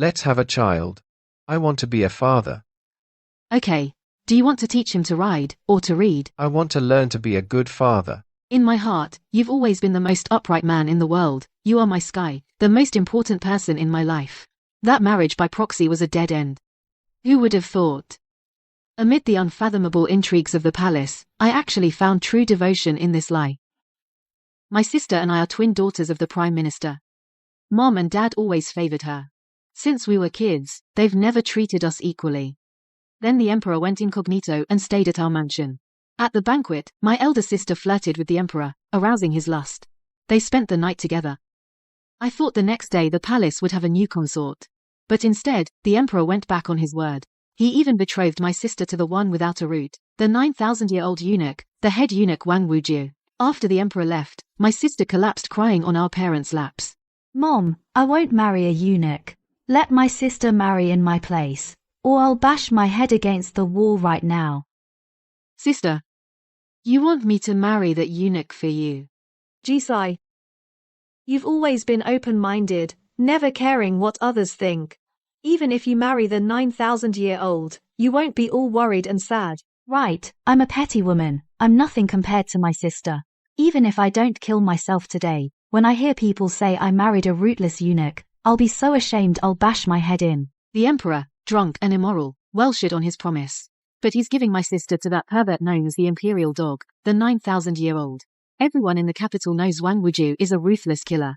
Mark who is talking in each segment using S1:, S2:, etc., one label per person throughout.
S1: Let's have a child. I want to be a father.
S2: Okay. Do you want to teach him to ride, or to read?
S1: I want to learn to be a good father.
S2: In my heart, you've always been the most upright man in the world. You are my sky, the most important person in my life. That marriage by proxy was a dead end. Who would have thought? Amid the unfathomable intrigues of the palace, I actually found true devotion in this lie. My sister and I are twin daughters of the Prime Minister. Mom and Dad always favored her. Since we were kids, they've never treated us equally. Then the Emperor went incognito and stayed at our mansion. At the banquet, my elder sister flirted with the Emperor, arousing his lust. They spent the night together. I thought the next day the palace would have a new consort. But instead, the Emperor went back on his word. He even betrothed my sister to the one without a root, the 9,000-year-old eunuch, the head eunuch Wang Wujiu. After the Emperor left, my sister collapsed crying on our parents' laps.
S3: Mom, I won't marry a eunuch. Let my sister marry in my place, or I'll bash my head against the wall right now.
S2: Sister, you want me to marry that eunuch for you?
S4: Jisai, you've always been open-minded, never caring what others think. Even if you marry the 9,000-year-old, you won't be all worried and sad.
S3: Right, I'm a petty woman. I'm nothing compared to my sister. Even if I don't kill myself today, when I hear people say I married a rootless eunuch, I'll be so ashamed I'll bash my head in.
S2: The Emperor, drunk and immoral, well should on his promise. But he's giving my sister to that pervert known as the Imperial Dog, the 9,000-year-old. Everyone in the capital knows Wang Wujiu is a ruthless killer.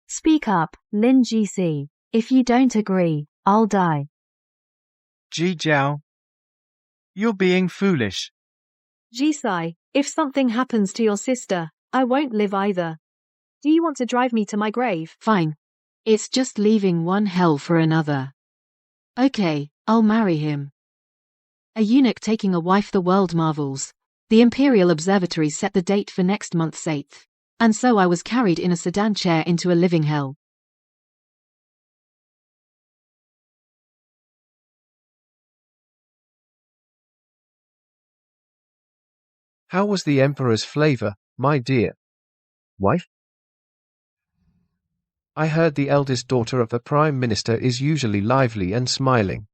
S3: Speak up, Lin GC. If you don't agree, I'll die.
S5: Ji Jiao. You're being foolish.
S4: Jisai, if something happens to your sister, I won't live either. Do you want to drive me to my grave?
S2: Fine. It's just leaving one hell for another. Okay, I'll marry him. A eunuch taking a wife, the world marvels. The Imperial Observatory set the date for next month's 8th. And so I was carried in a sedan chair into a living hell.
S1: How was the Emperor's flavor, my dear wife? I heard the eldest daughter of the Prime Minister is usually lively and smiling.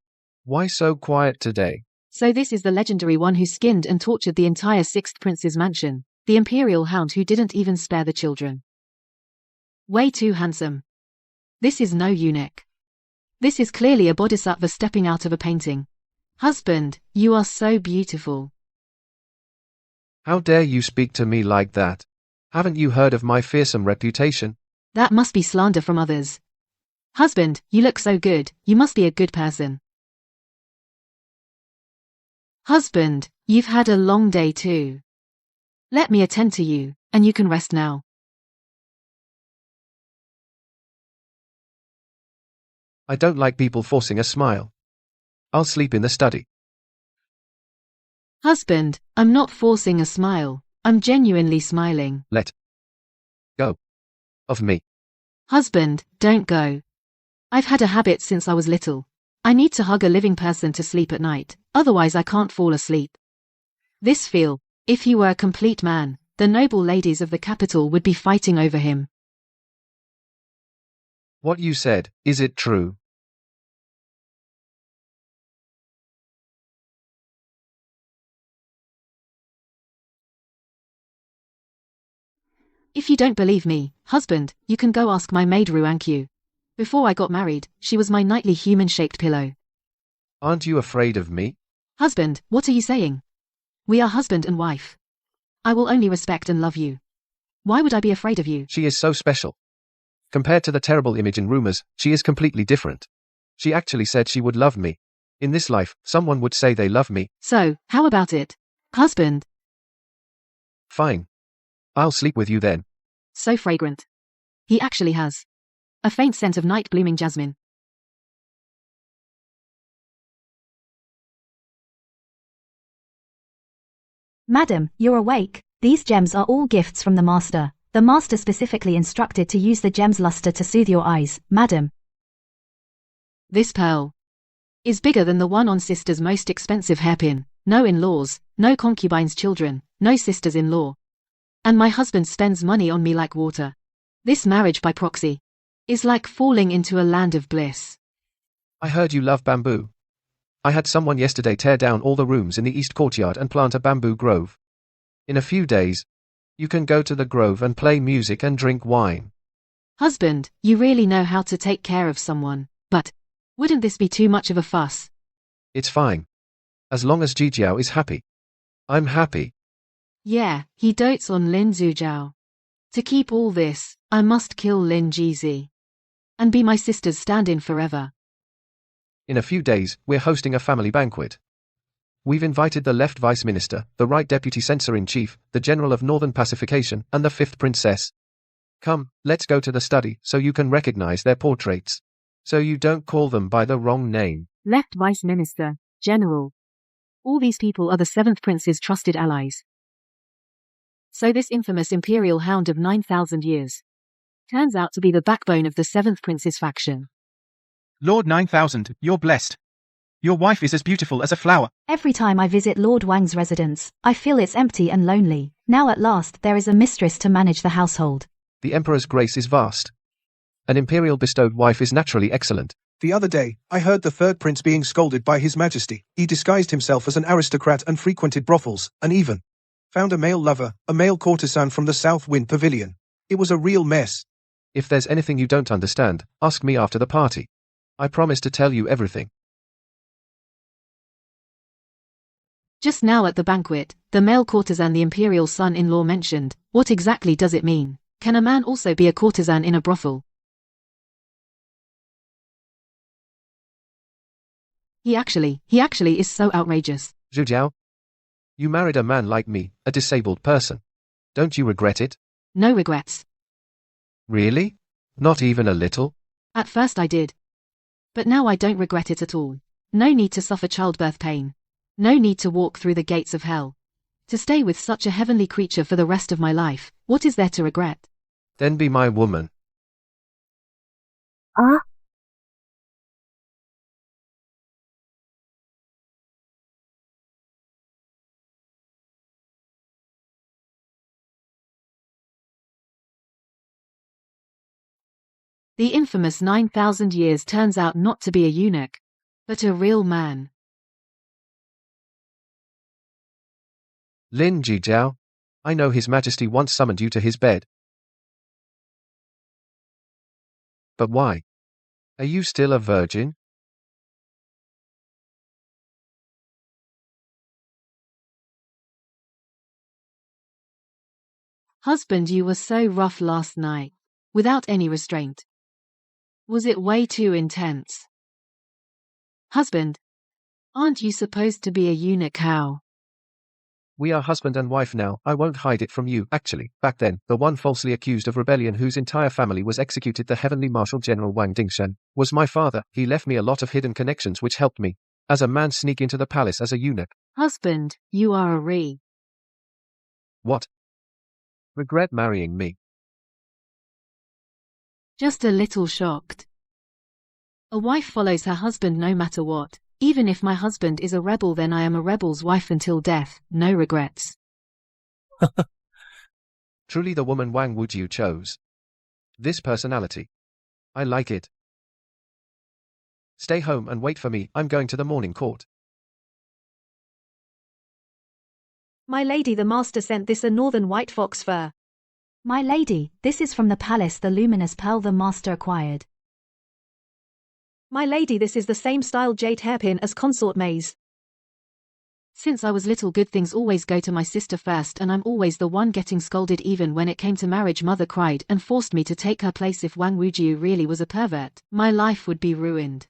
S1: Why so quiet today?
S2: So this is the legendary one who skinned and tortured the entire 6th Prince's mansion, the Imperial Hound who didn't even spare the children. Way too handsome. This is no eunuch. This is clearly a bodhisattva stepping out of a painting. Husband, you are so beautiful.
S1: How dare you speak to me like that? Haven't you heard of my fearsome reputation?
S2: That must be slander from others. Husband, you look so good, you must be a good person. Husband, you've had a long day too. Let me attend to you, and you can rest now.
S1: I don't like people forcing a smile. I'll sleep in the study.
S2: Husband, I'm not forcing a smile. I'm genuinely smiling.
S1: Let go of me.
S2: Husband, don't go. I've had a habit since I was little. I need to hug a living person to sleep at night, otherwise I can't fall asleep. This feel, if he were a complete man, the noble ladies of the capital would be fighting over him.
S1: What you said, is it true?
S2: If you don't believe me, husband, you can go ask my maid Ruankyu. Before I got married, she was my nightly human-shaped pillow.
S1: Aren't you afraid of me?
S2: Husband, what are you saying? We are husband and wife. I will only respect and love you. Why would I be afraid of you?
S1: She is so special. Compared to the terrible image in rumors, she is completely different. She actually said she would love me. In this life, someone would say they love me.
S2: So, how about it? Husband.
S1: Fine. I'll sleep with you then.
S2: So fragrant. He actually has. A faint scent of night-blooming jasmine.
S3: Madam, you're awake. These gems are all gifts from the master. The master specifically instructed to use the gem's luster to soothe your eyes, madam.
S2: This pearl is bigger than the one on sister's most expensive hairpin. No in-laws, no concubines' children, no sisters-in-law. And my husband spends money on me like water. This marriage by proxy is like falling into a land of bliss.
S1: I heard you love bamboo. I had someone yesterday tear down all the rooms in the east courtyard and plant a bamboo grove. In a few days, you can go to the grove and play music and drink wine.
S2: Husband, you really know how to take care of someone, but wouldn't this be too much of a fuss?
S1: It's fine. As long as Ji Jiao is happy. I'm happy.
S2: Yeah, he dotes on Lin Zhujiao. To keep all this, I must kill Lin Jizi. And be my sister's stand-in forever.
S1: In a few days, we're hosting a family banquet. We've invited the left vice minister, the right deputy censor-in-chief, the general of northern pacification, and the fifth princess. Come, let's go to the study so you can recognize their portraits. So you don't call them by the wrong name.
S2: Left vice minister, general. All these people are the seventh prince's trusted allies. So this infamous imperial hound of 9,000 years turns out to be the backbone of the seventh prince's faction.
S5: Lord 9000, you're blessed. Your wife is as beautiful as a flower.
S3: Every time I visit Lord Wang's residence, I feel it's empty and lonely. Now at last there is a mistress to manage the household.
S1: The emperor's grace is vast. An imperial bestowed wife is naturally excellent.
S6: The other day, I heard the third prince being scolded by his majesty. He disguised himself as an aristocrat and frequented brothels, and even found a male lover, a male courtesan from the South Wind Pavilion. It was a real mess.
S1: If there's anything you don't understand, ask me after the party. I promise to tell you everything.
S2: Just now at the banquet, the male courtesan the imperial son-in-law mentioned. What exactly does it mean? Can a man also be a courtesan in a brothel? He actually is so outrageous.
S1: Zhu Jiao, you married a man like me, a disabled person. Don't you regret it?
S2: No regrets.
S1: Really? Not even a little?
S2: At first I did. But now I don't regret it at all. No need to suffer childbirth pain. No need to walk through the gates of hell. To stay with such a heavenly creature for the rest of my life, what is there to regret?
S1: Then be my woman.
S2: The infamous 9,000 years turns out not to be a eunuch, but a real man.
S1: Lin Jijiao, I know His Majesty once summoned you to his bed. But why? Are you still a virgin?
S2: Husband, you were so rough last night, without any restraint. Was it way too intense? Husband, aren't you supposed to be a eunuch? How?
S1: We are husband and wife now. I won't hide it from you. Actually, back then, the one falsely accused of rebellion whose entire family was executed, the heavenly Marshal General Wang Dingshan, was my father. He left me a lot of hidden connections which helped me, as a man, sneak into the palace as a eunuch.
S2: Husband, you are a
S1: What? Regret marrying me?
S2: Just a little shocked. A wife follows her husband no matter what. Even if my husband is a rebel, then I am a rebel's wife until death. No regrets.
S1: Truly the woman Wang Wujiu chose. This personality. I like it. Stay home and wait for me. I'm going to the morning court.
S4: My lady, the master sent this a northern white fox fur.
S3: My lady, this is from the palace, the luminous pearl the master acquired.
S4: My lady, this is the same style jade hairpin as Consort May's.
S2: Since I was little, good things always go to my sister first, and I'm always the one getting scolded. Even when it came to marriage, mother cried and forced me to take her place. If Wang Wujiu really was a pervert, my life would be ruined.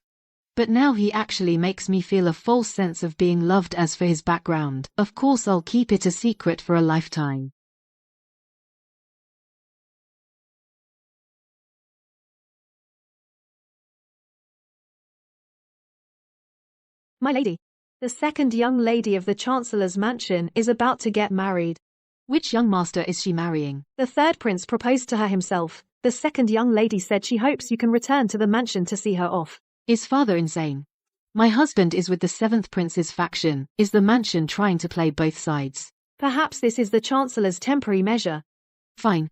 S2: But now he actually makes me feel a false sense of being loved. As for his background, of course I'll keep it a secret for a lifetime.
S4: My lady, the second young lady of the Chancellor's mansion is about to get married.
S2: Which young master is she marrying?
S4: The third prince proposed to her himself. The second young lady said she hopes you can return to the mansion to see her off.
S2: Is father insane? My husband is with the seventh prince's faction. Is the mansion trying to play both sides?
S4: Perhaps this is the Chancellor's temporary measure.
S2: Fine.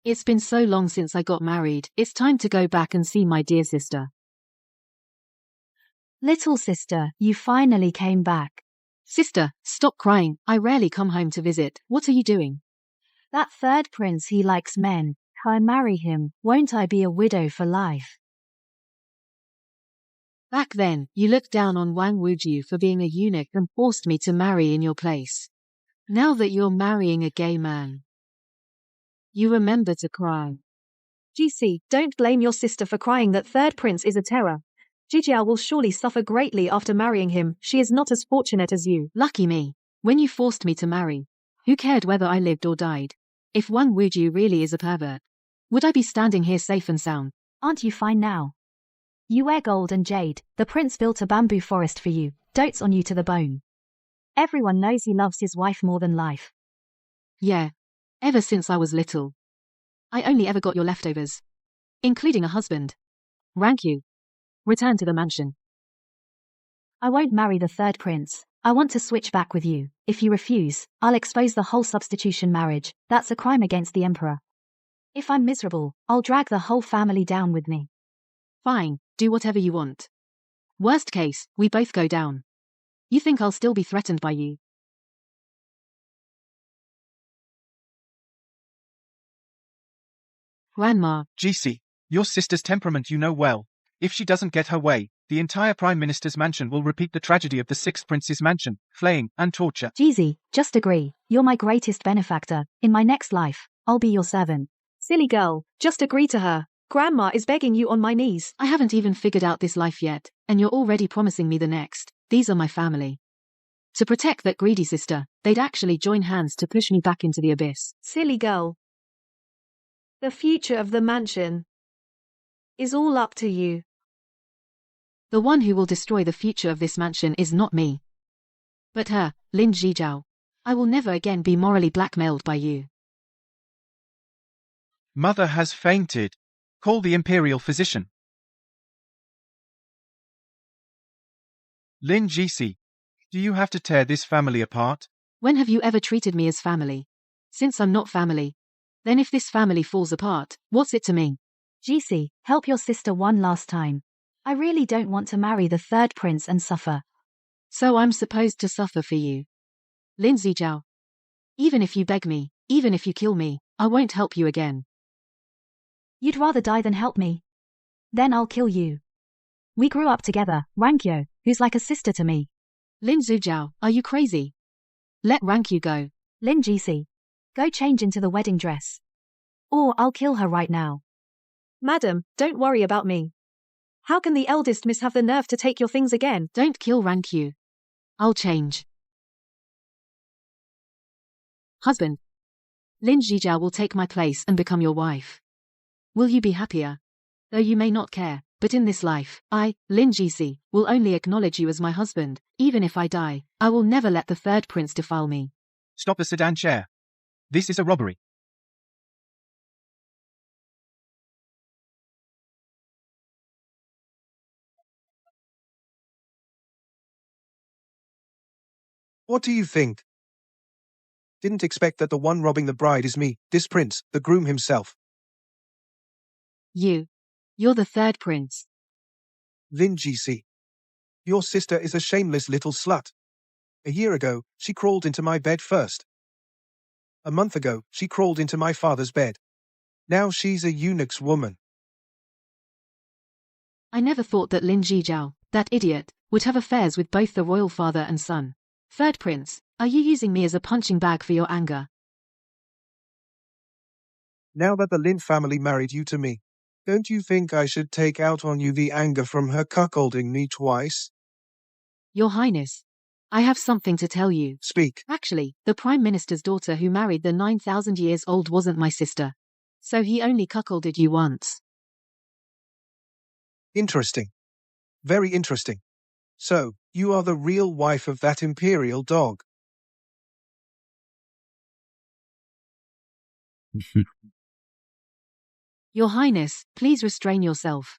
S2: It's been so long since I got married. It's time to go back and see my dear sister.
S3: Little sister, you finally came back.
S2: Sister, stop crying. I rarely come home to visit. What are you doing?
S3: That third prince, he likes men. If I marry him, won't I be a widow for life?
S2: Back then, you looked down on Wang Wuju for being a eunuch and forced me to marry in your place. Now that you're marrying a gay man, you remember to cry.
S4: GC, don't blame your sister for crying. That third prince is a terror. Jijiao will surely suffer greatly after marrying him. She is not as fortunate as you.
S2: Lucky me. When you forced me to marry, who cared whether I lived or died? If Wang Wuju really is a pervert, would I be standing here safe and sound?
S3: Aren't you fine now? You wear gold and jade. The prince built a bamboo forest for you, dotes on you to the bone. Everyone knows he loves his wife more than life.
S2: Yeah. Ever since I was little. I only ever got your leftovers. Including a husband. Rank you. Return to the mansion.
S3: I won't marry the third prince. I want to switch back with you. If you refuse, I'll expose the whole substitution marriage. That's a crime against the emperor. If I'm miserable, I'll drag the whole family down with me.
S2: Fine, do whatever you want. Worst case, we both go down. You think I'll still be threatened by you? Grandma,
S5: GC, your sister's temperament you know well. If she doesn't get her way, the entire Prime Minister's mansion will repeat the tragedy of the sixth prince's mansion, flaying and torture.
S3: Jeezy, just agree. You're my greatest benefactor. In my next life, I'll be your servant.
S4: Silly girl, just agree to her. Grandma is begging you on my knees.
S2: I haven't even figured out this life yet, and you're already promising me the next. These are my family. To protect that greedy sister, they'd actually join hands to push me back into the abyss.
S4: Silly girl. The future of the mansion is all up to you.
S2: The one who will destroy the future of this mansion is not me, but her, Lin Zhijiao. I will never again be morally blackmailed by you.
S5: Mother has fainted. Call the imperial physician. Lin GC, do you have to tear this family apart?
S2: When have you ever treated me as family? Since I'm not family, then if this family falls apart, what's it to me?
S3: GC, help your sister one last time. I really don't want to marry the third prince and suffer.
S2: So I'm supposed to suffer for you. Lin Zhijiao. Even if you beg me, even if you kill me, I won't help you again.
S3: You'd rather die than help me? Then I'll kill you. We grew up together, Rankyo, who's like a sister to me.
S2: Lin Zhijiao, are you crazy? Let Rankyu go.
S3: Lin GC, go change into the wedding dress. Or I'll kill her right now.
S4: Madam, don't worry about me. How can the eldest miss have the nerve to take your things again?
S2: Don't kill Rankyu. I'll change. Husband. Lin Zhijiao will take my place and become your wife. Will you be happier? Though you may not care, but in this life, I, Lin Jisi, will only acknowledge you as my husband. Even if I die, I will never let the third prince defile me.
S5: Stop the sedan chair. This is a robbery.
S6: What do you think? Didn't expect that the one robbing the bride is me, this prince, the groom himself.
S2: You're the third prince.
S6: Lin GC. Your sister is a shameless little slut. A year ago, she crawled into my bed first. A month ago, she crawled into my father's bed. Now she's a eunuch's woman.
S2: I never thought that Lin Zhijiao, that idiot, would have affairs with both the royal father and son. Third prince, are you using me as a punching bag for your anger?
S6: Now that the Lin family married you to me, don't you think I should take out on you the anger from her cuckolding me twice?
S2: Your Highness, I have something to tell you.
S6: Speak.
S2: Actually, the Prime Minister's daughter who married the 9,000 years old wasn't my sister. So he only cuckolded you once.
S6: Interesting. Very interesting. So, you are the real wife of that imperial dog.
S2: Your Highness, please restrain yourself.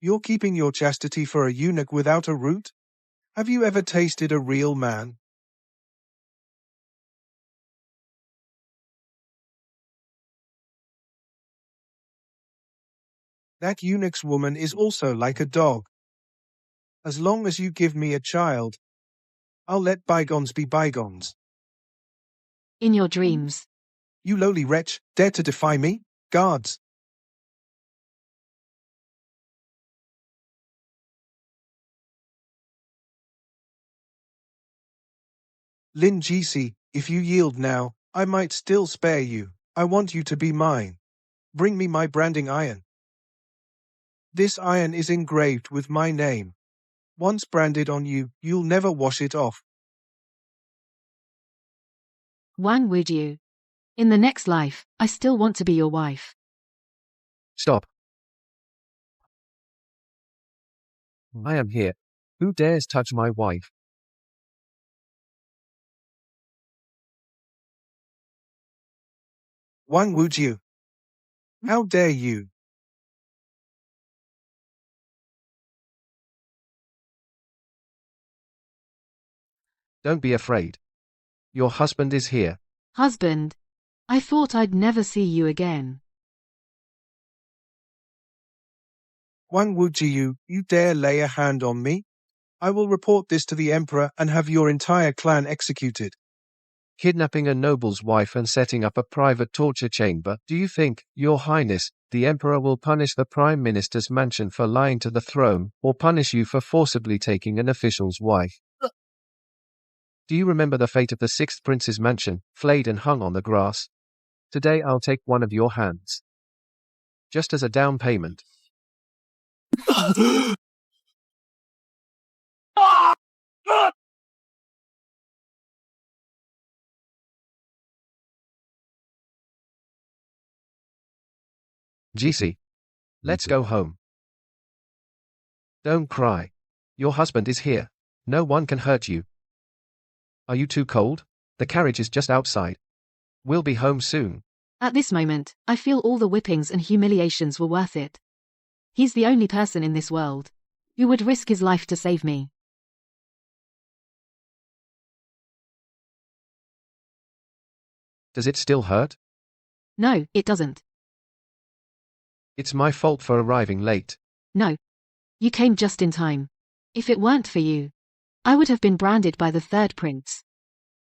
S6: You're keeping your chastity for a eunuch without a root? Have you ever tasted a real man? That eunuch's woman is also like a dog. As long as you give me a child, I'll let bygones be bygones.
S2: In your dreams.
S6: You lowly wretch, dare to defy me? Guards! Lin Gc, if you yield now, I might still spare you. I want you to be mine. Bring me my branding iron. This iron is engraved with my name. Once branded on you, you'll never wash it off.
S2: Wang Wujiu. In the next life, I still want to be your wife.
S1: Stop. I am here. Who dares touch my wife?
S6: Wang Wujiu. How dare you?
S1: Don't be afraid. Your husband is here.
S2: Husband. I thought I'd never see you again.
S6: Wang Wujiu, you dare lay a hand on me? I will report this to the Emperor and have your entire clan executed.
S1: Kidnapping a noble's wife and setting up a private torture chamber. Do you think, Your Highness, the Emperor will punish the Prime Minister's mansion for lying to the throne, or punish you for forcibly taking an official's wife? Do you remember the fate of the 6th Prince's mansion, flayed and hung on the grass? Today I'll take one of your hands. Just as a down payment. GC. Let's go home. Don't cry. Your husband is here. No one can hurt you. Are you too cold? The carriage is just outside. We'll be home soon.
S2: At this moment, I feel all the whippings and humiliations were worth it. He's the only person in this world who would risk his life to save me.
S1: Does it still hurt?
S2: No, it doesn't.
S1: It's my fault for arriving late.
S2: No. You came just in time. If it weren't for you, I would have been branded by the 3rd Prince.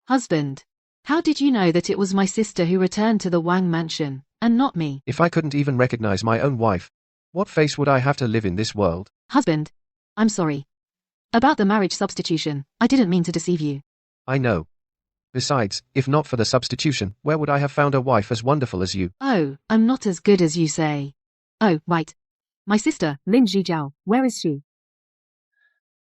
S2: Husband. How did you know that it was my sister who returned to the Wang mansion, and not me?
S1: If I couldn't even recognize my own wife, what face would I have to live in this world?
S2: Husband. I'm sorry. About the marriage substitution, I didn't mean to deceive you.
S1: I know. Besides, if not for the substitution, where would I have found a wife as wonderful as you?
S2: Oh, I'm not as good as you say. Oh, right. My sister, Lin Zhijiao, where is she?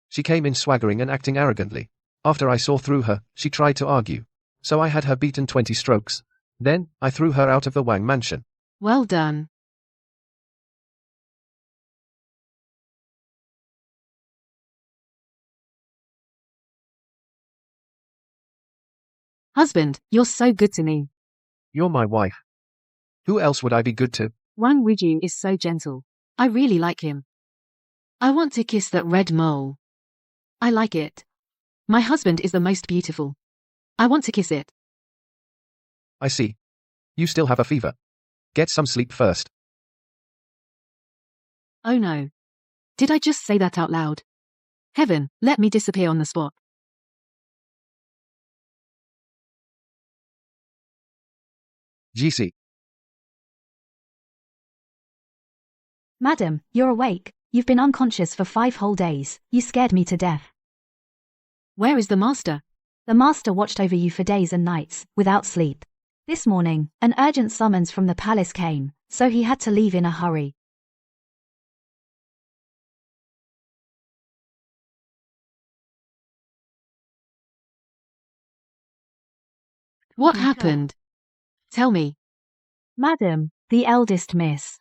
S1: She came in swaggering and acting arrogantly. After I saw through her, she tried to argue. So I had her beaten 20 strokes. Then, I threw her out of the Wang mansion.
S2: Well done. Husband, you're so good to me.
S1: You're my wife. Who else would I be good to?
S2: Wang Wujiu is so gentle. I really like him. I want to kiss that red mole. I like it. My husband is the most beautiful. I want to kiss it.
S1: I see. You still have a fever. Get some sleep first.
S2: Oh no. Did I just say that out loud? Heaven, let me disappear on the spot.
S1: GC.
S3: Madam, you're awake. You've been unconscious for 5 whole days. You scared me to death.
S2: Where is the master?
S3: The master watched over you for days and nights, without sleep. This morning, an urgent summons from the palace came, so he had to leave in a hurry.
S2: What happened? Tell me.
S3: Madam, the eldest miss.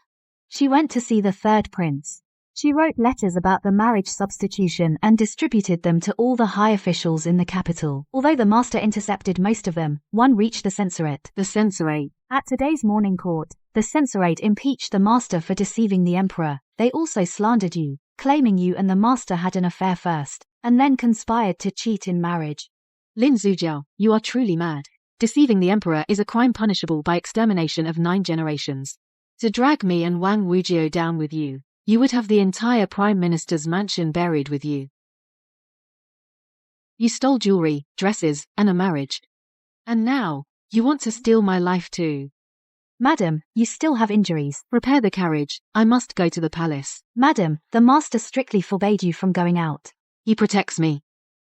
S3: She went to see the 3rd prince. She wrote letters about the marriage substitution and distributed them to all the high officials in the capital. Although the master intercepted most of them, one reached the censorate.
S2: The censorate.
S3: At today's morning court, the censorate impeached the master for deceiving the emperor. They also slandered you, claiming you and the master had an affair first, and then conspired to cheat in marriage.
S2: Lin Zhijiao, you are truly mad. Deceiving the emperor is a crime punishable by extermination of 9 generations. To drag me and Wang Wujiu down with you, you would have the entire prime minister's mansion buried with you. You stole jewelry, dresses, and a marriage. And now, you want to steal my life too.
S3: Madam, you still have injuries.
S2: Prepare the carriage, I must go to the palace.
S3: Madam, the master strictly forbade you from going out.
S2: He protects me.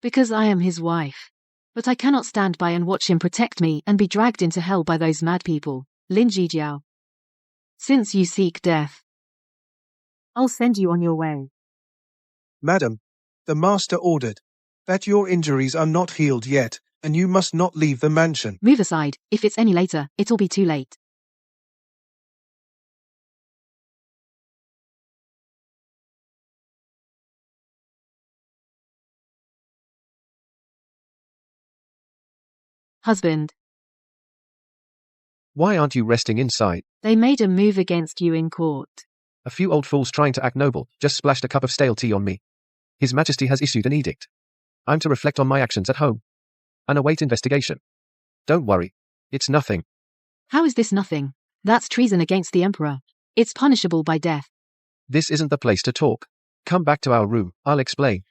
S2: Because I am his wife. But I cannot stand by and watch him protect me and be dragged into hell by those mad people. Lin Jijiao. Since you seek death, I'll send you on your way.
S6: Madam, the master ordered that your injuries are not healed yet, and you must not leave the mansion.
S2: Move aside, if it's any later, it'll be too late. Husband,
S1: Why aren't you resting inside?
S2: they made a move against you in court.
S1: A few old fools trying to act noble just splashed a cup of stale tea on me. His Majesty has issued an edict. I'm to reflect on my actions at home and await investigation. Don't worry. It's nothing.
S2: How is this nothing? That's treason against the Emperor. It's punishable by death.
S1: This isn't the place to talk. Come back to our room, I'll explain.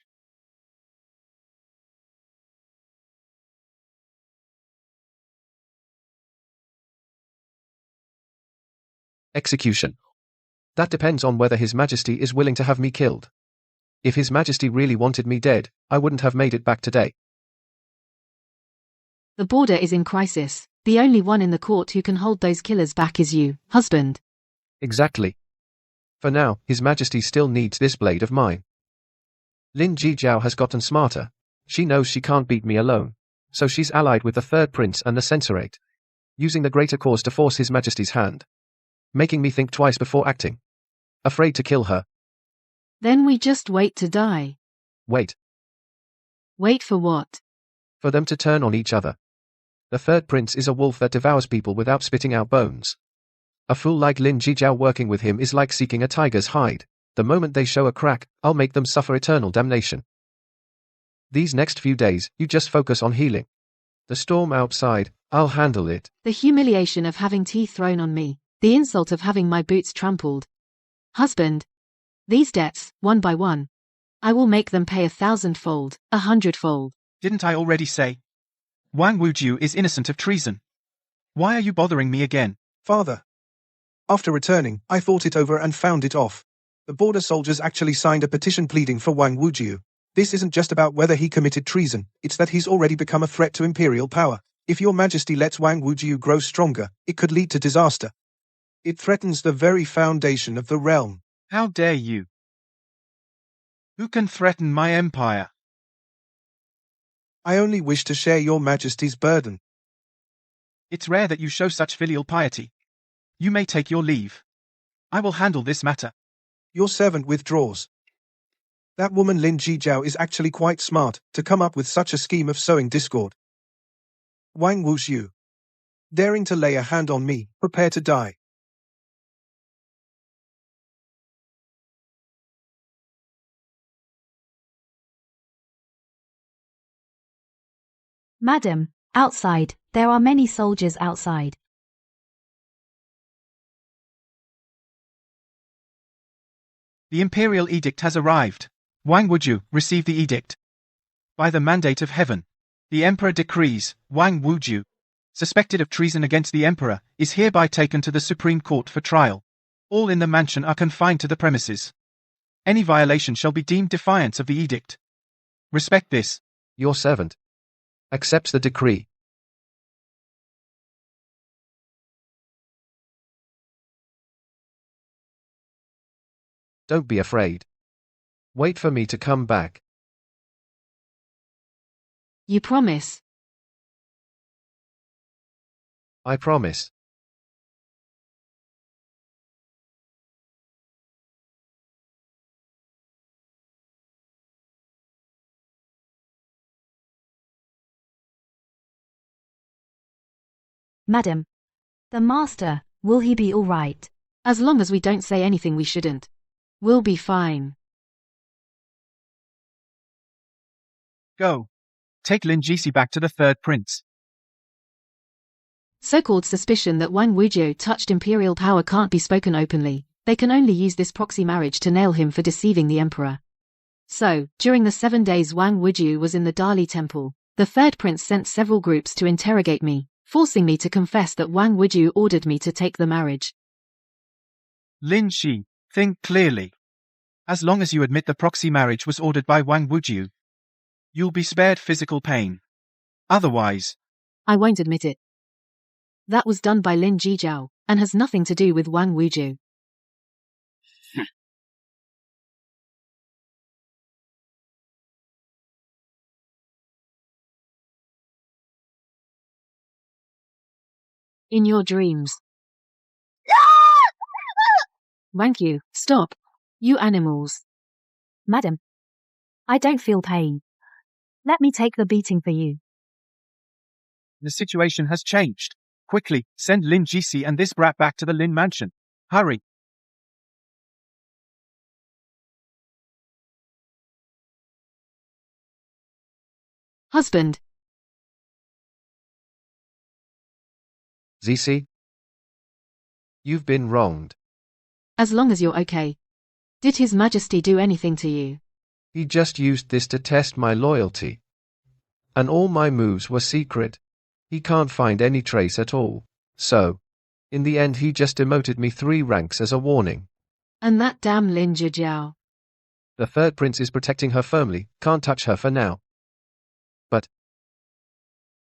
S1: Execution. That depends on whether His Majesty is willing to have me killed. If His Majesty really wanted me dead, I wouldn't have made it back today.
S2: The border is in crisis. The only one in the court who can hold those killers back is you, husband.
S1: Exactly. For now, His Majesty still needs this blade of mine. Lin Jijiao has gotten smarter. She knows she can't beat me alone. So she's allied with the third prince and the censorate, using the greater cause to force His Majesty's hand, making me think twice before acting. Afraid to kill her.
S2: Then we just wait to die.
S1: Wait.
S2: Wait for what?
S1: For them to turn on each other. The third prince is a wolf that devours people without spitting out bones. A fool like Lin Jijiao working with him is like seeking a tiger's hide. The moment they show a crack, I'll make them suffer eternal damnation. These next few days, you just focus on healing. The storm outside, I'll handle it.
S2: The humiliation of having tea thrown on me. The insult of having my boots trampled. Husband. These debts, one by one. I will make them pay 1,000-fold, 100-fold.
S5: Didn't I already say? Wang Wujiu is innocent of treason. Why are you bothering me again?
S6: Father. After returning, I thought it over and found it off. The border soldiers actually signed a petition pleading for Wang Wujiu. This isn't just about whether he committed treason, it's that he's already become a threat to imperial power. If your Majesty lets Wang Wujiu grow stronger, it could lead to disaster. It threatens the very foundation of the realm.
S5: How dare you? Who can threaten my empire?
S6: I only wish to share your Majesty's burden.
S5: It's rare that you show such filial piety. You may take your leave. I will handle this matter.
S6: Your servant withdraws. That woman Lin Jijiao is actually quite smart to come up with such a scheme of sowing discord. Wang Wujiu, daring to lay a hand on me, prepare to die.
S3: Madam, outside, there are many soldiers outside.
S5: The imperial edict has arrived. Wang Wujiu, receive the edict. By the mandate of heaven, the emperor decrees, Wang Wujiu, suspected of treason against the emperor, is hereby taken to the Supreme Court for trial. All in the mansion are confined to the premises. Any violation shall be deemed defiance of the edict. Respect this.
S1: Your servant accepts the decree. Don't be afraid. Wait for me to come back.
S2: You promise?
S1: I promise.
S3: Madam. The master, will he be all right?
S2: As long as we don't say anything we shouldn't. We'll be fine.
S5: Go. Take Lin Jisi back to the third prince.
S2: So-called suspicion that Wang Wujiu touched imperial power can't be spoken openly. They can only use this proxy marriage to nail him for deceiving the emperor. So, during the 7 days Wang Wuju was in the Dali temple, the third prince sent several groups to interrogate me, forcing me to confess that Wang Wuju ordered me to take the marriage.
S5: Lin Shi, think clearly. As long as you admit the proxy marriage was ordered by Wang Wuju, you'll be spared physical pain. Otherwise,
S2: I won't admit it. That was done by Lin Jijiao, and has nothing to do with Wang Wuju. In your dreams. Wank you, stop. You animals.
S3: Madam, I don't feel pain. Let me take the beating for you.
S5: the situation has changed. Quickly, send Lin Jisi and this brat back to the Lin mansion. Hurry.
S2: Husband.
S1: ZC? You've been wronged.
S2: As long as you're okay. Did His Majesty do anything to you?
S1: He just used this to test my loyalty. And all my moves were secret. He can't find any trace at all. So, in the end he just demoted me 3 ranks as a warning.
S2: And that damn Lin Jijiao.
S1: The third prince is protecting her firmly, can't touch her for now. But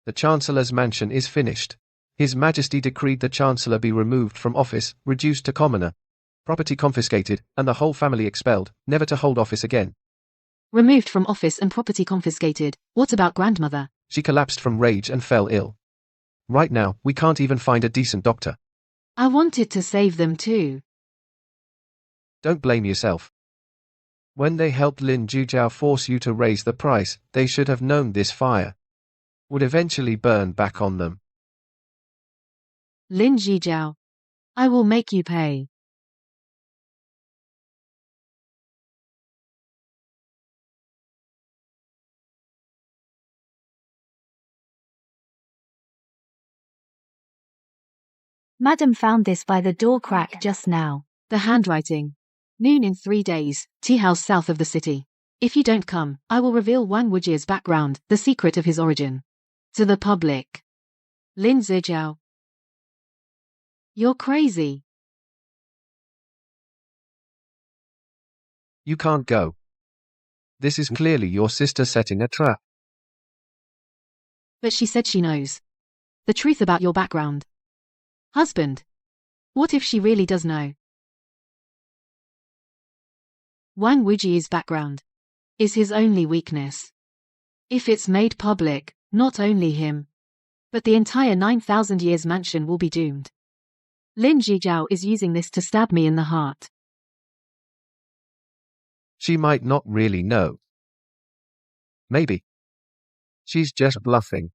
S1: the Chancellor's mansion is finished. His Majesty decreed the Chancellor be removed from office, reduced to commoner, property confiscated, and the whole family expelled, never to hold office again.
S2: Removed from office and property confiscated. What about grandmother?
S1: She collapsed from rage and fell ill. Right now, we can't even find a decent doctor.
S2: I wanted to save them too.
S1: Don't blame yourself. When they helped Lin Jijiao force you to raise the price, they should have known this fire would eventually burn back on them.
S2: Lin Jijiao. I will make you pay.
S3: Madam found this by the door crack just now.
S2: The handwriting. Noon in 3 days, tea house south of the city. If you don't come, I will reveal Wang Wuji's background, the secret of his origin. To the public. Lin Zijiao. You're crazy.
S1: You can't go. This is clearly your sister setting a trap.
S2: But she said she knows the truth about your background. Husband. What if she really does know? Wang Wuji's background is his only weakness. If it's made public, not only him, but the entire 9,000 years mansion will be doomed. Lin Jijiao is using this to stab me in the heart.
S1: She might not really know. Maybe. She's just bluffing.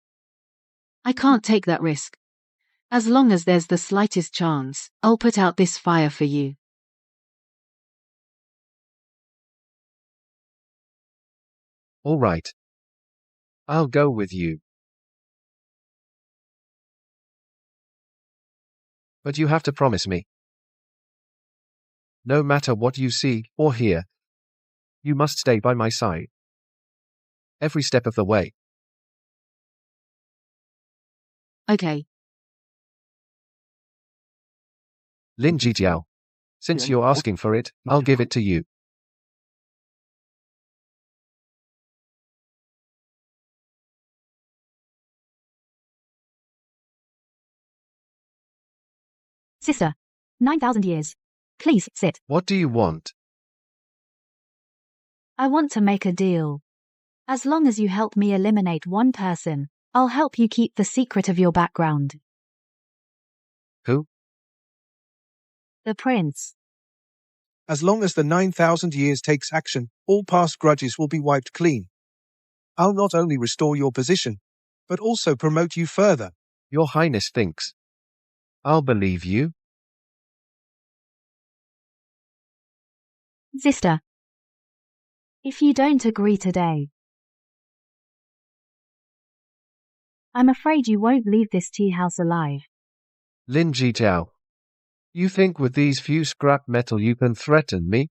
S2: I can't take that risk. As long as there's the slightest chance, I'll put out this fire for you.
S1: All right. I'll go with you. But you have to promise me. No matter what you see or hear, you must stay by my side. Every step of the way.
S2: Okay.
S1: Lin Jijiao. Since you're asking for it, I'll give it to you.
S3: Sister. 9,000 years. Please sit.
S1: What do you want?
S3: I want to make a deal. As long as you help me eliminate one person, I'll help you keep the secret of your background.
S1: Who?
S3: The prince.
S6: As long as the 9,000 years takes action, all past grudges will be wiped clean. I'll not only restore your position, but also promote you further.
S1: Your Highness thinks I'll believe you?
S3: Sister. If you don't agree today, I'm afraid you won't leave this tea house alive.
S1: Lin Jijiao. You think with these few scrap metal you can threaten me?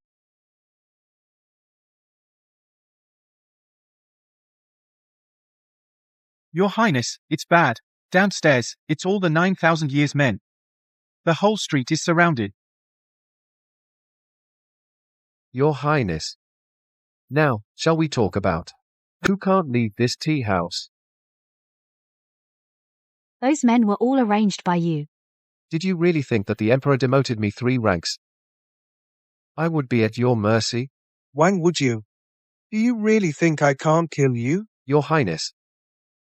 S5: Your Highness, it's bad. Downstairs, it's all the 9,000 years men. The whole street is surrounded.
S1: Your Highness. Now, shall we talk about who can't leave this tea house?
S3: Those men were all arranged by you.
S1: Did you really think that the Emperor demoted me 3 ranks? I would be at your mercy?
S6: Wang Wujiu. Do you really think I can't kill you?
S1: Your Highness.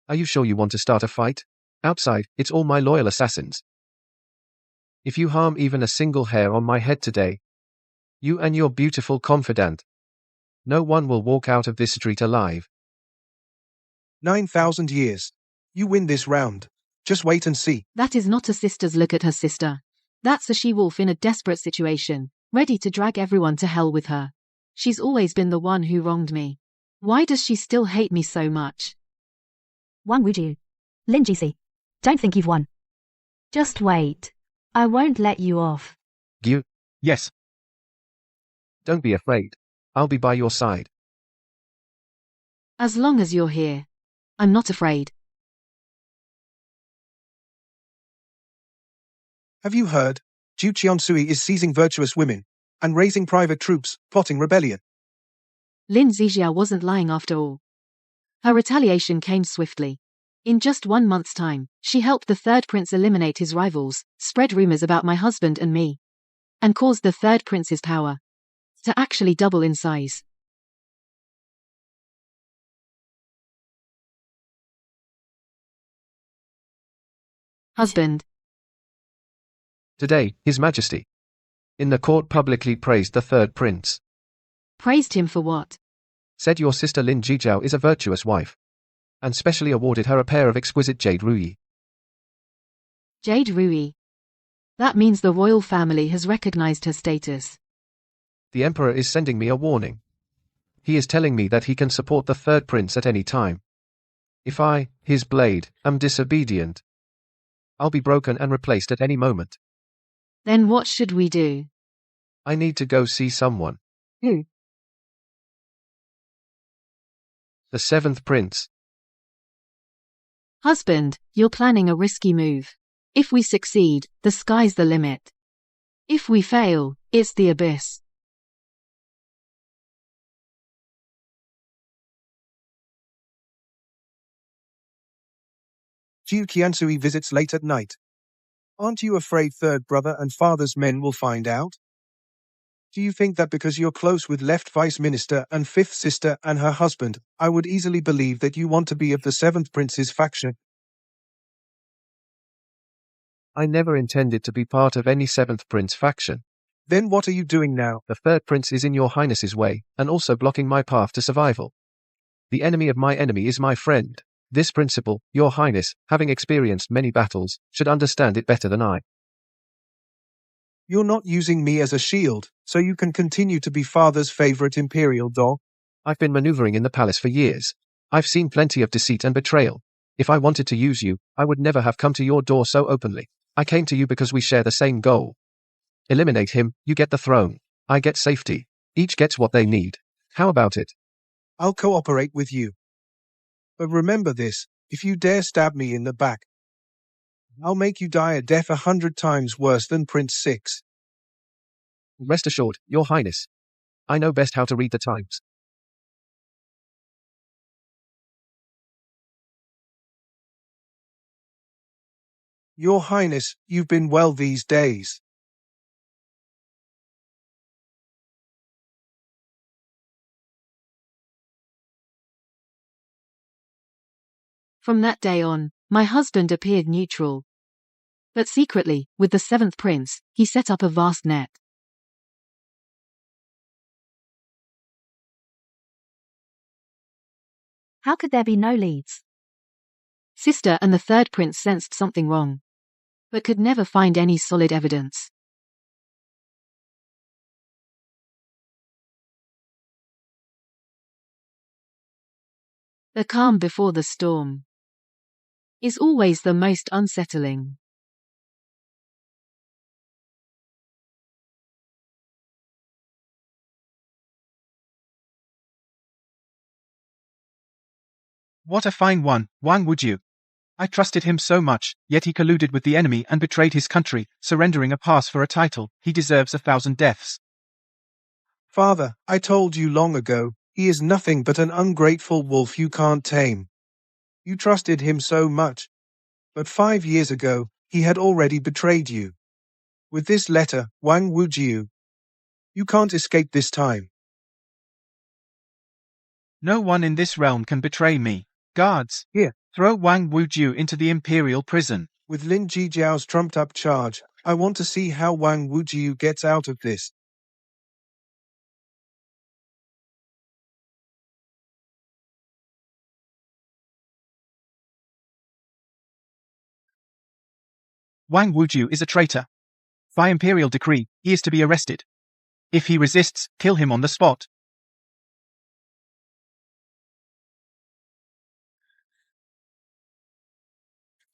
S1: Are you sure you want to start a fight? Outside, it's all my loyal assassins. If you harm even a single hair on my head today, you and your beautiful confidant, no one will walk out of this street alive.
S6: 9,000 years. You win this round. Just wait and see.
S2: That is not a sister's look at her sister. That's a she-wolf in a desperate situation, ready to drag everyone to hell with her. She's always been the one who wronged me. Why does she still hate me so much?
S3: Wang Wujiu. Lin Jixi. Don't think you've won. Just wait. I won't let you off.
S1: You,
S5: Yes.
S1: don't be afraid. I'll be by your side.
S2: As long as you're here. I'm not afraid.
S6: Have you heard? Zhu Qiansui is seizing virtuous women and raising private troops, plotting rebellion.
S2: Lin Zixiao wasn't lying after all. Her retaliation came swiftly. In just 1 month's time, she helped the third prince eliminate his rivals, spread rumors about my husband and me, and caused the third prince's power to actually double in size. Husband.
S1: Today, His Majesty, in the court, publicly praised the third prince.
S2: Praised him for what?
S1: Said your sister Lin Jijiao is a virtuous wife, and specially awarded her a pair of exquisite jade ruyi.
S2: Jade Rui. That means the royal family has recognized her status.
S1: The Emperor is sending me a warning. He is telling me that he can support the third prince at any time. If I, his blade, am disobedient, I'll be broken and replaced at any moment.
S2: Then what should we do?
S1: I need to go see someone.
S2: Who?
S1: The 7th prince.
S2: Husband, you're planning a risky move. If we succeed, the sky's the limit. If we fail, it's the abyss.
S6: Zhu Qiansui visits late at night. Aren't you afraid third brother and father's men will find out? Do you think that because you're close with left vice minister and fifth sister and her husband, I would easily believe that you want to be of the 7th prince's faction?
S1: I never intended to be part of any 7th prince faction.
S6: Then what are you doing now?
S1: The third prince is in your highness's way, and also blocking my path to survival. The enemy of my enemy is my friend. This principle, your highness, having experienced many battles, should understand it better than I.
S6: You're not using me as a shield, so you can continue to be father's favorite imperial dog.
S1: I've been maneuvering in the palace for years. I've seen plenty of deceit and betrayal. If I wanted to use you, I would never have come to your door so openly. I came to you because we share the same goal. Eliminate him, you get the throne. I get safety. Each gets what they need. How about it?
S6: I'll cooperate with you. But remember this, if you dare stab me in the back, I'll make you die a death 100 times worse than Prince 6.
S1: Rest assured, your highness. I know best how to read the times.
S6: Your highness, you've been well these days.
S2: From that day on, my husband appeared neutral. But secretly, with the 7th prince, he set up a vast net.
S3: How could there be no leads?
S2: Sister and the third prince sensed something wrong, but could never find any solid evidence. The calm before the storm is always the most unsettling.
S5: What a fine one, Wang Wujiu. I trusted him so much, yet he colluded with the enemy and betrayed his country, surrendering a pass for a title. He deserves 1,000 deaths.
S6: Father, I told you long ago, he is nothing but an ungrateful wolf you can't tame. You trusted him so much. But 5 years ago, he had already betrayed you. With this letter, Wang Wujiu, you can't escape this time.
S5: No one in this realm can betray me. Guards,
S6: Here.
S5: Throw Wang Wujiu into the imperial prison.
S6: With Lin Jijiao's trumped-up charge, I want to see how Wang Wujiu gets out of this.
S5: Wang Wujiu is a traitor. By imperial decree, he is to be arrested. If he resists, kill him on the spot.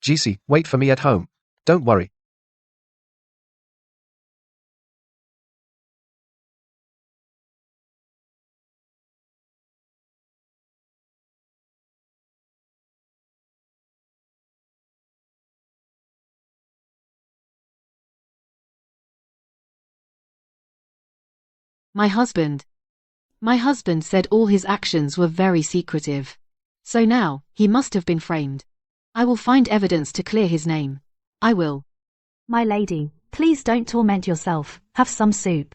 S1: GC, wait for me at home. Don't worry.
S2: My husband. My husband said all his actions were very secretive. So now, he must have been framed. I will find evidence to clear his name. I will.
S3: My lady, please don't torment yourself, have some soup.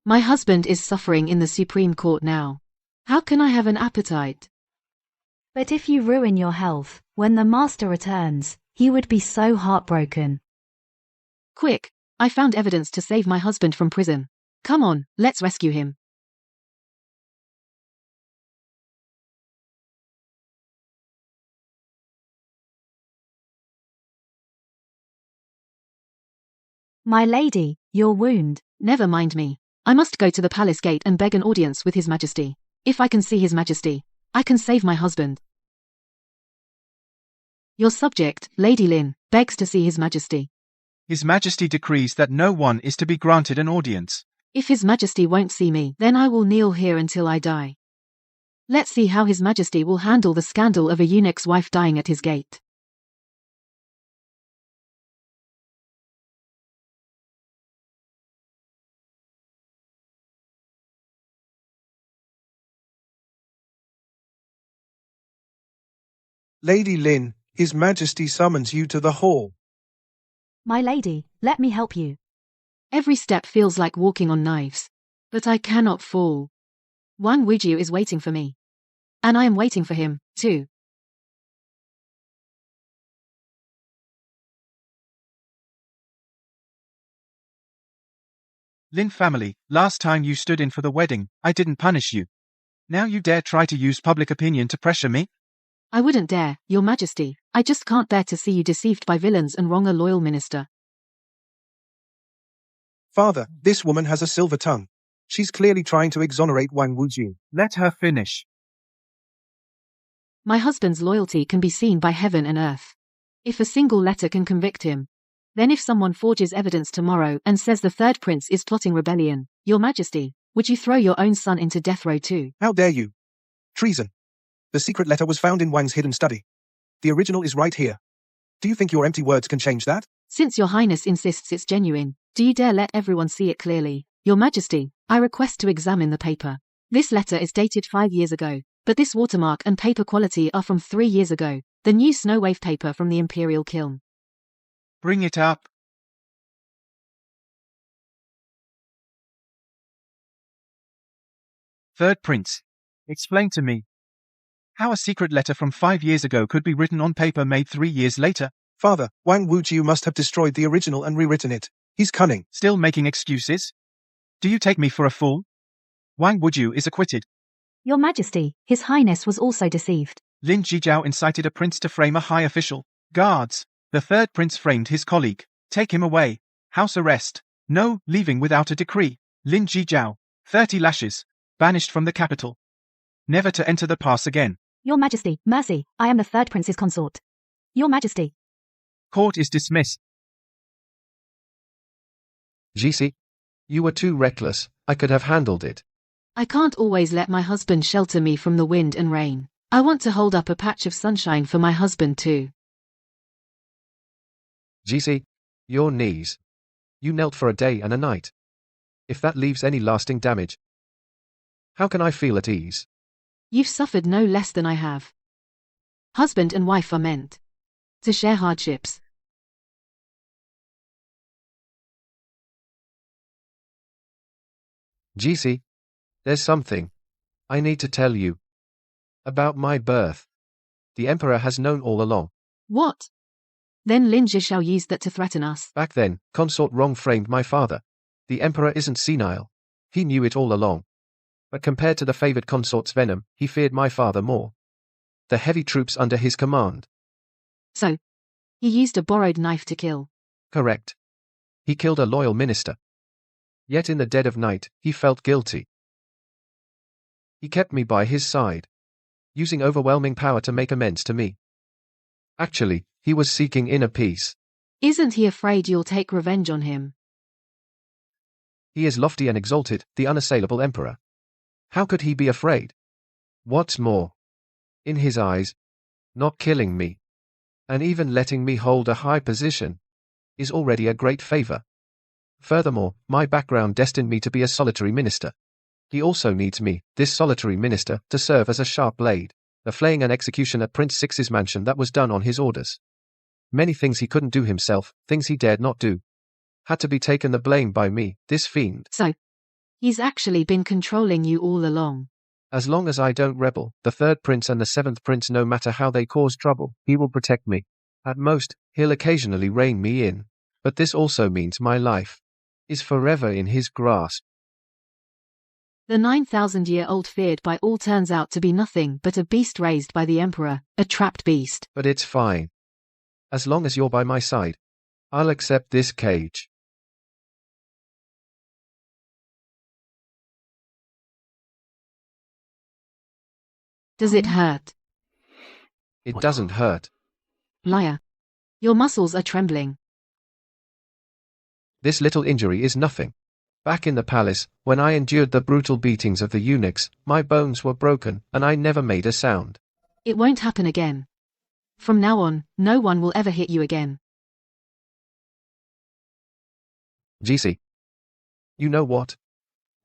S2: My husband is suffering in the Supreme Court now. How can I have an appetite?
S3: But if you ruin your health, when the master returns, he would be so heartbroken.
S2: Quick, I found evidence to save my husband from prison. Come on, let's rescue him.
S3: My lady, your wound.
S2: Never mind me. I must go to the palace gate and beg an audience with His Majesty. If I can see His Majesty, I can save my husband. Your subject, Lady Lin, begs to see His Majesty.
S5: His Majesty decrees that no one is to be granted an audience.
S2: If His Majesty won't see me, then I will kneel here until I die. Let's see how His Majesty will handle the scandal of a eunuch's wife dying at his gate.
S6: Lady Lin, His Majesty summons you to the hall.
S3: My lady, let me help you.
S2: Every step feels like walking on knives. But I cannot fall. Wang Wujiu is waiting for me. And I am waiting for him, too.
S5: Lin family, last time you stood in for the wedding, I didn't punish you. Now you dare try to use public opinion to pressure me?
S2: I wouldn't dare, Your Majesty. I just can't bear to see you deceived by villains and wrong a loyal minister.
S6: Father, this woman has a silver tongue. She's clearly trying to exonerate Wang Wujiu.
S5: Let her finish.
S2: My husband's loyalty can be seen by heaven and earth. If a single letter can convict him, then if someone forges evidence tomorrow and says the third prince is plotting rebellion, Your Majesty, would you throw your own son into death row too?
S6: How dare you? Treason. The secret letter was found in Wang's hidden study. The original is right here. Do you think your empty words can change that?
S2: Since Your Highness insists it's genuine, do you dare let everyone see it clearly? Your Majesty, I request to examine the paper. This letter is dated 5 years ago, but this watermark and paper quality are from 3 years ago, the new snow wave paper from the Imperial Kiln.
S5: Bring it up. Third Prince, explain to me how a secret letter from 5 years ago could be written on paper made 3 years later.
S6: Father, Wang Wujiu must have destroyed the original and rewritten it. He's cunning.
S5: Still making excuses? Do you take me for a fool? Wang Wujiu is acquitted.
S3: Your Majesty, His Highness was also deceived.
S5: Lin Jijiao incited a prince to frame a high official. Guards, the third prince framed his colleague. Take him away. House arrest. No, leaving without a decree. Lin Jijiao, 30 lashes. Banished from the capital. Never to enter the pass again.
S3: Your Majesty, mercy, I am the third prince's consort. Your Majesty.
S5: Court is dismissed.
S1: GC, you were too reckless. I could have handled it.
S2: I can't always let my husband shelter me from the wind and rain. I want to hold up a patch of sunshine for my husband too.
S1: GC, your knees. You knelt for a day and a night. If that leaves any lasting damage, how can I feel at ease?
S2: You've suffered no less than I have. Husband and wife are meant to share hardships.
S1: GC, there's something I need to tell you about my birth. The Emperor has known all along.
S2: What? Then Lin Zhishao used that to threaten us.
S1: Back then, consort wrong framed my father. The Emperor isn't senile. He knew it all along. But compared to the favored consort's venom, he feared my father more. The heavy troops under his command.
S2: So, he used a borrowed knife to kill.
S1: Correct. He killed a loyal minister. Yet in the dead of night, he felt guilty. He kept me by his side, using overwhelming power to make amends to me. Actually, he was seeking inner peace.
S2: Isn't he afraid you'll take revenge on him?
S1: He is lofty and exalted, the unassailable emperor. How could he be afraid? What's more, in his eyes, not killing me, and even letting me hold a high position, is already a great favor. Furthermore, my background destined me to be a solitary minister. He also needs me, this solitary minister, to serve as a sharp blade, the flaying and execution at Prince Six's mansion that was done on his orders. Many things he couldn't do himself, things he dared not do, had to be taken the blame by me, this fiend.
S2: So, he's actually been controlling you all along.
S1: As long as I don't rebel, the third prince and the seventh prince, no matter how they cause trouble, he will protect me. At most, he'll occasionally rein me in. But this also means my life is forever in his grasp.
S2: The 9,000-year-old feared by all turns out to be nothing but a beast raised by the Emperor, a trapped beast.
S1: But it's fine. As long as you're by my side, I'll accept this cage.
S2: Does it hurt?
S1: It doesn't hurt.
S2: Liar. Your muscles are trembling.
S1: This little injury is nothing. Back in the palace, when I endured the brutal beatings of the eunuchs, my bones were broken, and I never made a sound.
S2: It won't happen again. From now on, no one will ever hit you again.
S1: GC. You know what?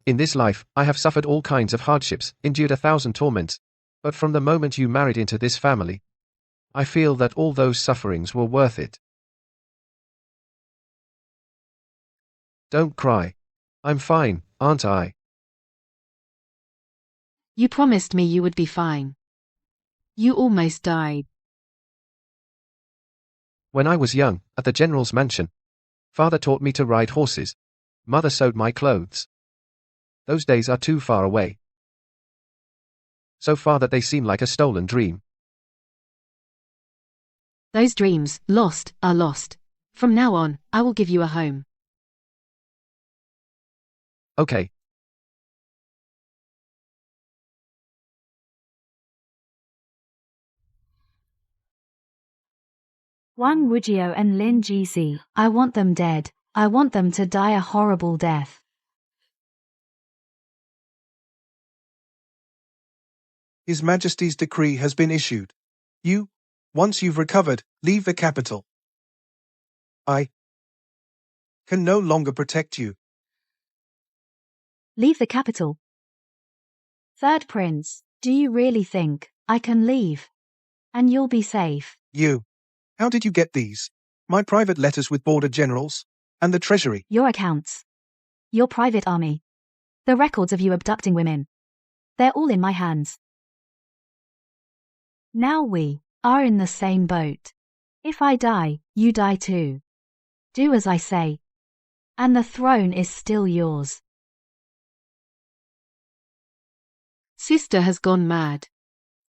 S1: In this life, I have suffered all kinds of hardships, endured 1,000 torments. But from the moment you married into this family, I feel that all those sufferings were worth it. Don't cry. I'm fine, aren't I?
S2: You promised me you would be fine. You almost died.
S1: When I was young, at the general's mansion, father taught me to ride horses. Mother sewed my clothes. Those days are too far away. So far that they seem like a stolen dream.
S2: Those dreams, lost, are lost. From now on, I will give you a home.
S1: Okay.
S3: Wang Wujiao and Lin Jixi, I want them dead. I want them to die a horrible death.
S6: His Majesty's decree has been issued. You, once you've recovered, leave the capital. I can no longer protect you.
S3: Leave the capital. Third Prince, do you really think I can leave? And you'll be safe?
S6: You. How did you get these? My private letters with border generals? And the treasury?
S3: Your accounts. Your private army. The records of you abducting women. They're all in my hands. Now we are in the same boat. If I die, you die too. Do as I say. And the throne is still yours.
S2: Sister has gone mad.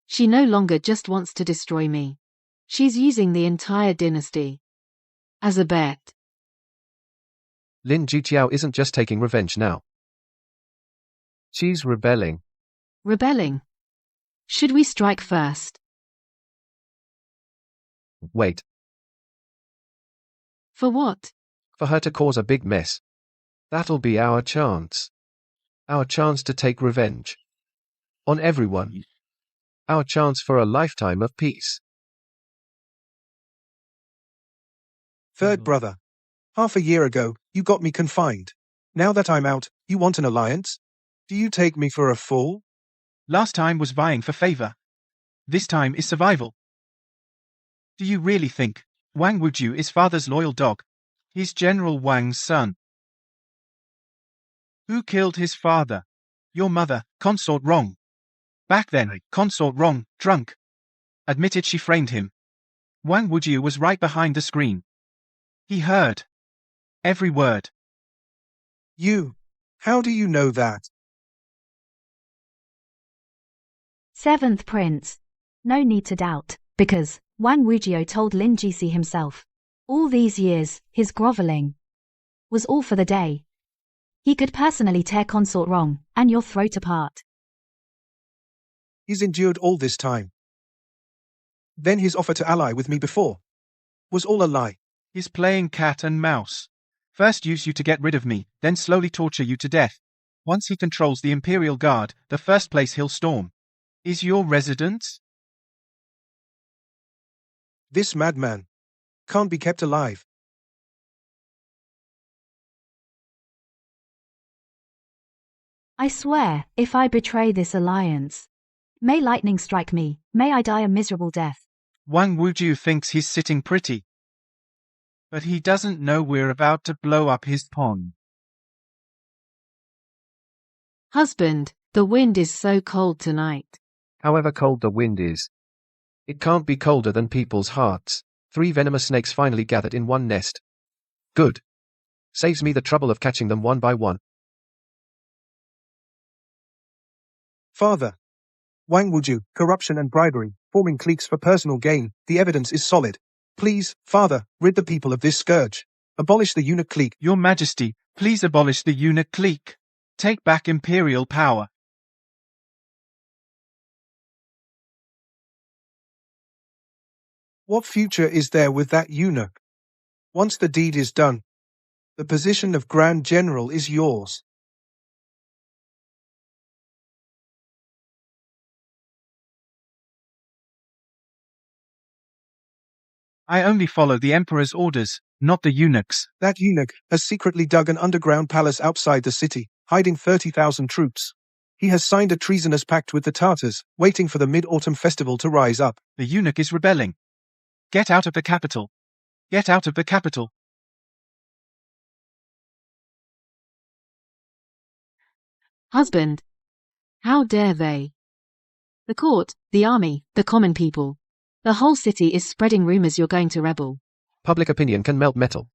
S2: She no longer just wants to destroy me. She's using the entire dynasty as a bet.
S1: Lin Jiqiao isn't just taking revenge now. She's rebelling.
S2: Rebelling? Should we strike first?
S1: Wait.
S2: For what?
S1: For her to cause a big mess. That'll be our chance. Our chance to take revenge. On everyone. Our chance for a lifetime of peace.
S6: Third brother. Half a year ago, you got me confined. Now that I'm out, you want an alliance? Do you take me for a fool?
S5: Last time was vying for favor. This time is survival. Do you really think Wang Wuju is father's loyal dog? He's General Wang's son. Who killed his father? Your mother, consort Rong. Back then, consort Rong, drunk, admitted she framed him. Wang Wuju was right behind the screen. He heard every word.
S6: You. How do you know that?
S3: Seventh Prince. No need to doubt, because Wang Wujiu told Lin Jisi himself. All these years, his groveling was all for the day. He could personally tear consort Rong and your throat apart.
S6: He's endured all this time. Then his offer to ally with me before was all a lie.
S5: He's playing cat and mouse. First use you to get rid of me, then slowly torture you to death. Once he controls the Imperial Guard, the first place he'll storm is your residence?
S6: This madman can't be kept alive.
S3: I swear, if I betray this alliance, may lightning strike me, may I die a miserable death.
S5: Wang Wuju thinks he's sitting pretty, but he doesn't know we're about to blow up his pond.
S2: Husband, the wind is so cold tonight.
S1: However cold the wind is, it can't be colder than people's hearts. 3 venomous snakes finally gathered in one nest. Good. Saves me the trouble of catching them one by one.
S6: Father. Wang Wuju, corruption and bribery, forming cliques for personal gain, the evidence is solid. Please, Father, rid the people of this scourge. Abolish the eunuch clique.
S5: Your Majesty, please abolish the eunuch clique. Take back imperial power.
S6: What future is there with that eunuch? Once the deed is done, the position of Grand General is yours.
S5: I only follow the Emperor's orders, not the eunuch's.
S6: That eunuch has secretly dug an underground palace outside the city, hiding 30,000 troops. He has signed a treasonous pact with the Tartars, waiting for the Mid-Autumn Festival to rise up.
S5: The eunuch is rebelling. Get out of the capital. Get out of the capital.
S2: Husband. How dare they? The court, the army, the common people. The whole city is spreading rumors you're going to rebel.
S1: Public opinion can melt metal.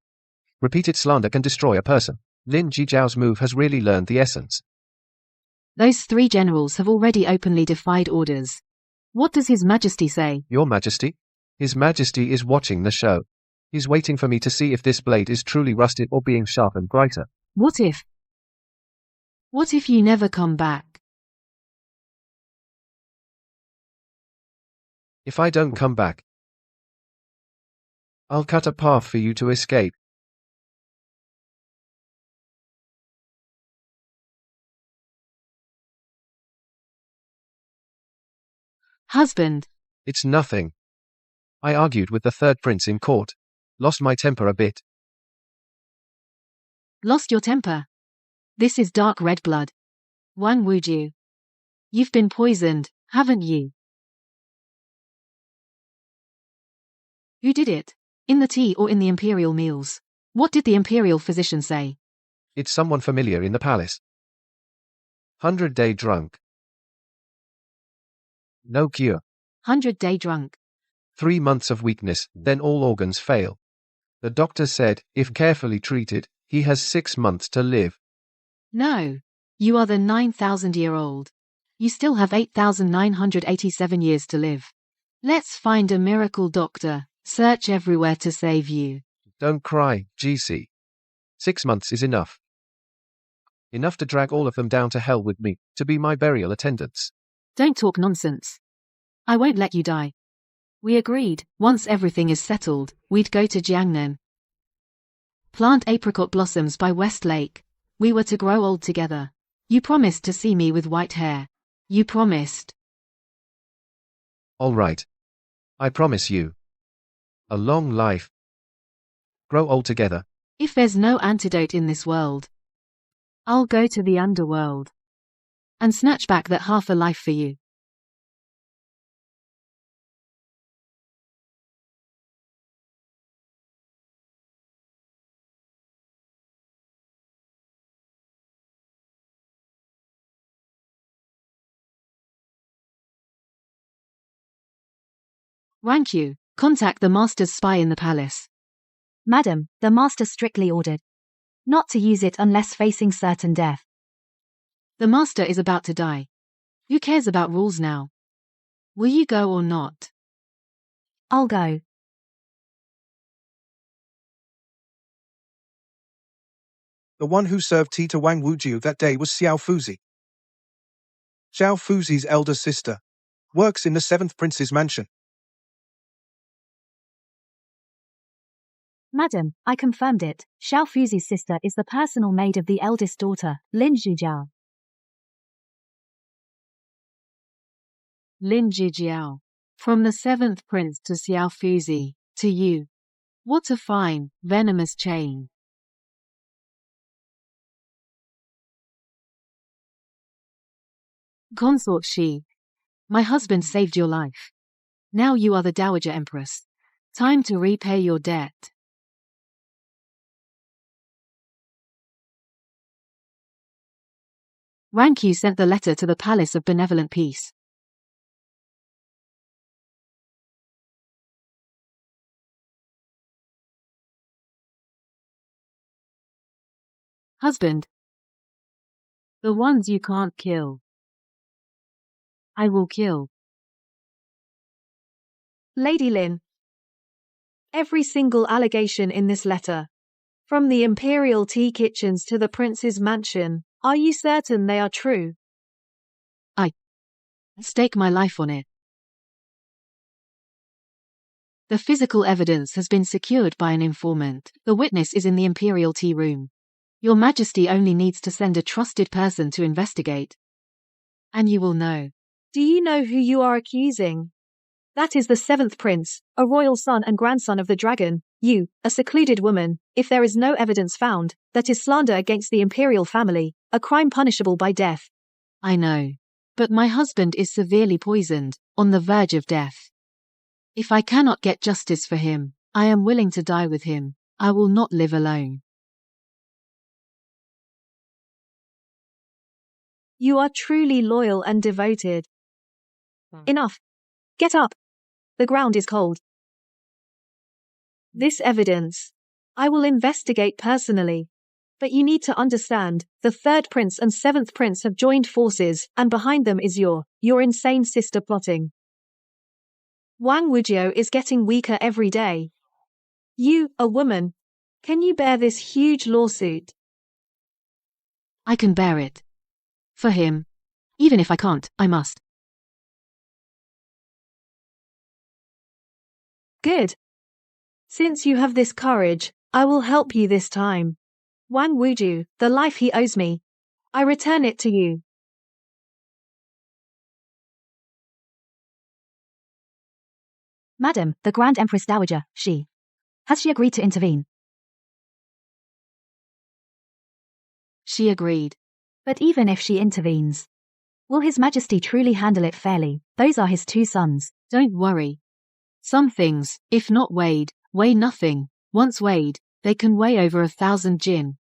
S1: Repeated slander can destroy a person. Lin Jijiao's move has really learned the essence.
S2: Those 3 generals have already openly defied orders. What does His Majesty say?
S1: Your Majesty? His Majesty is watching the show. He's waiting for me to see if this blade is truly rusted or being sharpened brighter.
S2: What if? What if you never come back?
S1: If I don't come back, I'll cut a path for you to escape.
S2: Husband.
S1: It's nothing. I argued with the third prince in court. Lost my temper a bit.
S2: Lost your temper? This is dark red blood. Wang Wuju. You've been poisoned, haven't you? Who did it? In the tea or in the imperial meals? What did the imperial physician say?
S1: It's someone familiar in the palace. 100-day drunk. No cure.
S2: 100-day drunk.
S1: 3 months of weakness, then all organs fail. The doctor said, if carefully treated, he has 6 months to live.
S2: No. You are the 9,000-year-old. You still have 8,987 years to live. Let's find a miracle doctor. Search everywhere to save you.
S1: Don't cry, GC. 6 months is enough. Enough to drag all of them down to hell with me, to be my burial attendants.
S2: Don't talk nonsense. I won't let you die. We agreed, once everything is settled, we'd go to Jiangnan. Plant apricot blossoms by West Lake. We were to grow old together. You promised to see me with white hair. You promised.
S1: All right. I promise you. A long life. Grow old together.
S2: If there's no antidote in this world, I'll go to the underworld and snatch back that half a life for you. Rank you. Contact the master's spy in the palace.
S3: Madam, the master strictly ordered not to use it unless facing certain death.
S2: The master is about to die. Who cares about rules now? Will you go or not?
S3: I'll go.
S6: The one who served tea to Wang Wujiu that day was Xiao Fuzi. Xiao Fuzi's elder sister. Works in the 7th Prince's mansion.
S3: Madam, I confirmed it. Xiao Fuzi's sister is the personal maid of the eldest daughter, Lin Zhujiao.
S2: Lin Zhijiao. From the 7th prince to Xiao Fuzi, to you. What a fine, venomous chain. Consort Shi. My husband saved your life. Now you are the Dowager Empress. Time to repay your debt. Ranqiu sent the letter to the Palace of Benevolent Peace. Husband. The ones you can't kill, I will kill.
S4: Lady Lin. Every single allegation in this letter, from the imperial tea kitchens to the prince's mansion, are you certain they are true?
S2: I stake my life on it. The physical evidence has been secured by an informant. The witness is in the imperial tea room. Your Majesty only needs to send a trusted person to investigate. And you will know.
S4: Do you know who you are accusing? That is the 7th prince, a royal son and grandson of the dragon. You, a secluded woman, if there is no evidence found, that is slander against the imperial family, a crime punishable by death.
S2: I know. But my husband is severely poisoned, on the verge of death. If I cannot get justice for him, I am willing to die with him. I will not live alone.
S4: You are truly loyal and devoted. Enough. Get up. The ground is cold. This evidence, I will investigate personally. But you need to understand, the 3rd prince and 7th prince have joined forces, and behind them is your insane sister plotting. Wang Wujiu is getting weaker every day. You, a woman, can you bear this huge lawsuit?
S2: I can bear it. For him. Even if I can't, I must.
S4: Good. Since you have this courage, I will help you this time. Wang Wujiu, the life he owes me, I return it to you.
S3: Madam, the Grand Empress Dowager, has she agreed to intervene?
S2: She agreed.
S3: But even if she intervenes, will His Majesty truly handle it fairly? Those are his 2 sons.
S2: Don't worry. Some things, if not weighed, weigh nothing. Once weighed, they can weigh over 1,000 jin.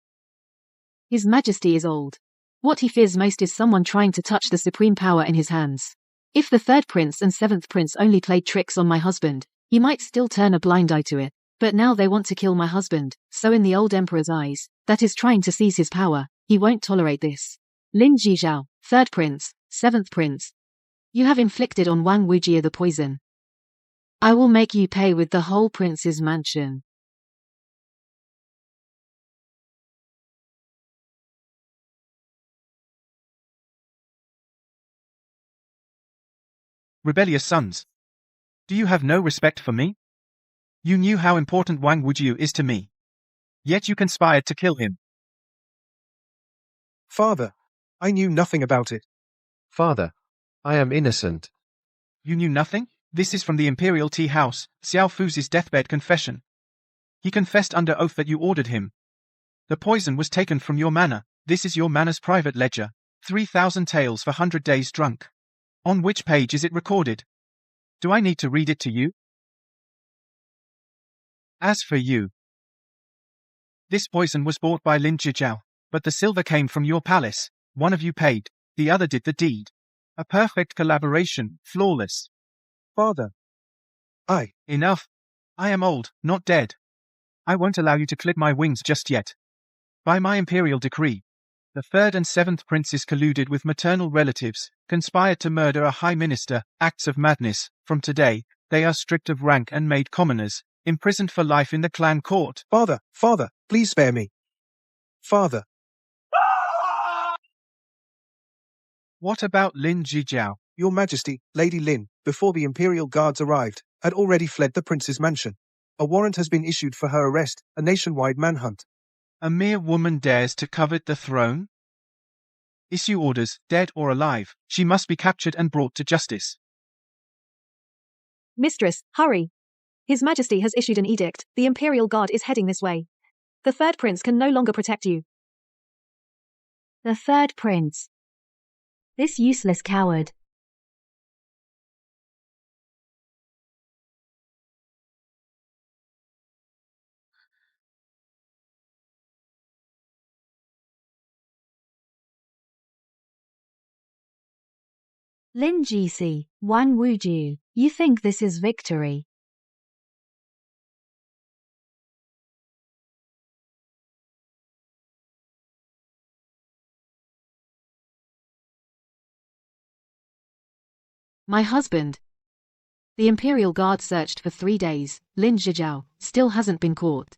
S2: His Majesty is old. What he fears most is someone trying to touch the supreme power in his hands. If the 3rd prince and 7th prince only played tricks on my husband, he might still turn a blind eye to it. But now they want to kill my husband, so in the old emperor's eyes, that is trying to seize his power, he won't tolerate this. Lin Zhijiao, 3rd prince, 7th prince. You have inflicted on Wang Wujiu the poison. I will make you pay with the whole prince's mansion.
S5: Rebellious sons. Do you have no respect for me? You knew how important Wang Wujiu is to me. Yet you conspired to kill him.
S6: Father, I knew nothing about it.
S1: Father, I am innocent.
S5: You knew nothing? This is from the Imperial Tea House, Xiao Fuzi's deathbed confession. He confessed under oath that you ordered him. The poison was taken from your manor. This is your manor's private ledger. 3,000 tales for 100 days drunk. On which page is it recorded? Do I need to read it to you? As for you, this poison was bought by Lin Jijiao, but the silver came from your palace. One of you paid, the other did the deed. A perfect collaboration, flawless.
S6: Father.
S5: Enough. I am old, not dead. I won't allow you to clip my wings just yet. By my imperial decree, the 3rd and 7th princes colluded with maternal relatives, conspired to murder a high minister, acts of madness. From today, they are stripped of rank and made commoners, imprisoned for life in the clan court.
S6: Father, please spare me. Father.
S5: What about Lin Jijiao?
S6: Your Majesty, Lady Lin, before the Imperial Guards arrived, had already fled the prince's mansion. A warrant has been issued for her arrest, a nationwide manhunt.
S5: A mere woman dares to covet the throne? Issue orders, dead or alive. She must be captured and brought to justice.
S4: Mistress, hurry. His Majesty has issued an edict. The Imperial Guard is heading this way. The 3rd prince can no longer protect you.
S3: The 3rd prince. This useless coward. Lin Jisi, Wang Wuju, you think this is victory?
S2: My husband. The Imperial Guard searched for 3 days. Lin Jijiao still hasn't been caught.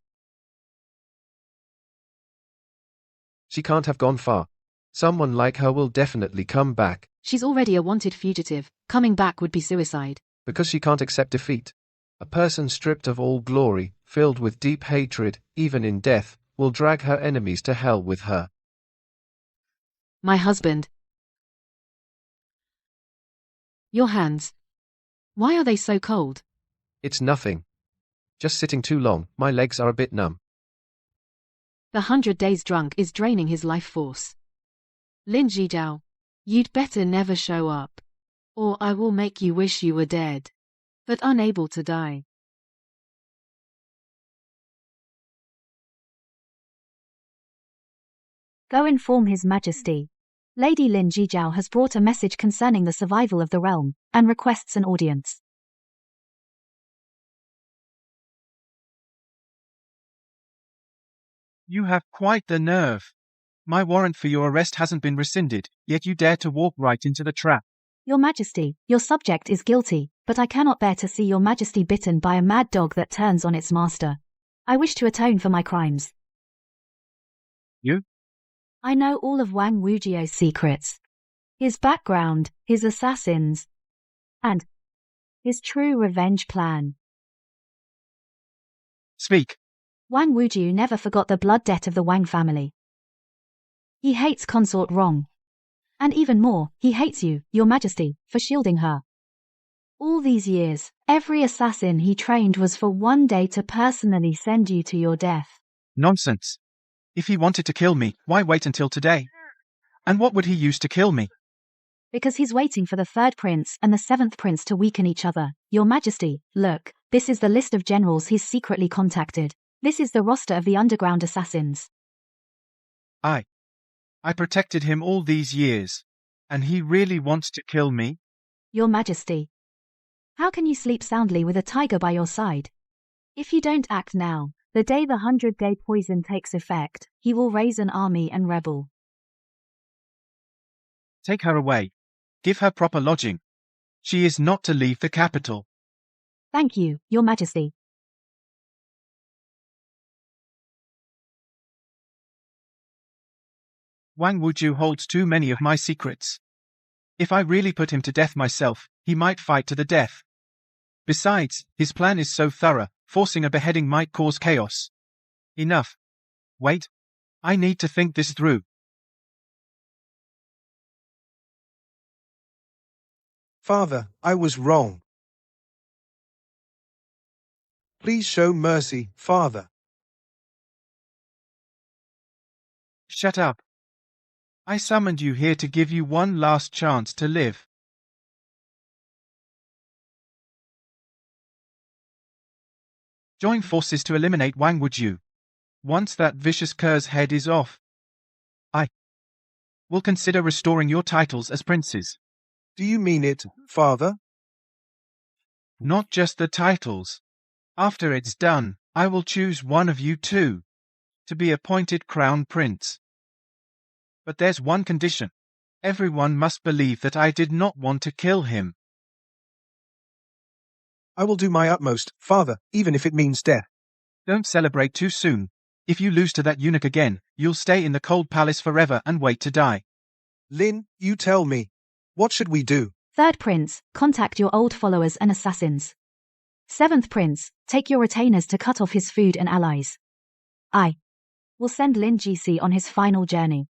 S1: She can't have gone far. Someone like her will definitely come back.
S2: She's already a wanted fugitive. Coming back would be suicide.
S1: Because she can't accept defeat. A person stripped of all glory, filled with deep hatred, even in death, will drag her enemies to hell with her.
S2: My husband. Your hands. Why are they so cold?
S1: It's nothing. Just sitting too long, my legs are a bit numb.
S2: The 100 days drunk is draining his life force. Lin Jijiao, you'd better never show up. Or I will make you wish you were dead. But unable to die.
S3: Go inform His Majesty. Lady Lin Jijiao has brought a message concerning the survival of the realm, and requests an audience.
S5: You have quite the nerve. My warrant for your arrest hasn't been rescinded, yet you dare to walk right into the trap.
S3: Your Majesty, your subject is guilty, but I cannot bear to see your Majesty bitten by a mad dog that turns on its master. I wish to atone for my crimes.
S5: You?
S3: I know all of Wang Wujio's secrets. His background, his assassins, and his true revenge plan.
S5: Speak.
S3: Wang Wujio never forgot the blood debt of the Wang family. He hates Consort Rong. And even more, he hates you, Your Majesty, for shielding her. All these years, every assassin he trained was for one day to personally send you to your death.
S5: Nonsense. If he wanted to kill me, why wait until today? And what would he use to kill me?
S3: Because he's waiting for the 3rd prince and the 7th prince to weaken each other. Your Majesty, look, this is the list of generals he's secretly contacted. This is the roster of the underground assassins.
S5: I protected him all these years. And he really wants to kill me?
S3: Your Majesty. How can you sleep soundly with a tiger by your side? If you don't act now, the day the 100-day poison takes effect, he will raise an army and rebel.
S5: Take her away. Give her proper lodging. She is not to leave the capital.
S3: Thank you, Your Majesty.
S5: Wang Wuju holds too many of my secrets. If I really put him to death myself, he might fight to the death. Besides, his plan is so thorough, forcing a beheading might cause chaos. Enough. Wait. I need to think this through.
S6: Father, I was wrong. Please show mercy, Father.
S5: Shut up. I summoned you here to give you one last chance to live. Join forces to eliminate Wang Wuju. Once that vicious cur's head is off, I will consider restoring your titles as princes.
S6: Do you mean it, Father?
S5: Not just the titles. After it's done, I will choose one of you two to be appointed crown prince. But there's one condition. Everyone must believe that I did not want to kill him.
S6: I will do my utmost, Father, even if it means death.
S5: Don't celebrate too soon. If you lose to that eunuch again, you'll stay in the cold palace forever and wait to die.
S6: Lin, you tell me. What should we do?
S3: Third Prince, contact your old followers and assassins. Seventh Prince, take your retainers to cut off his food and allies. I will send Lin GC on his final journey.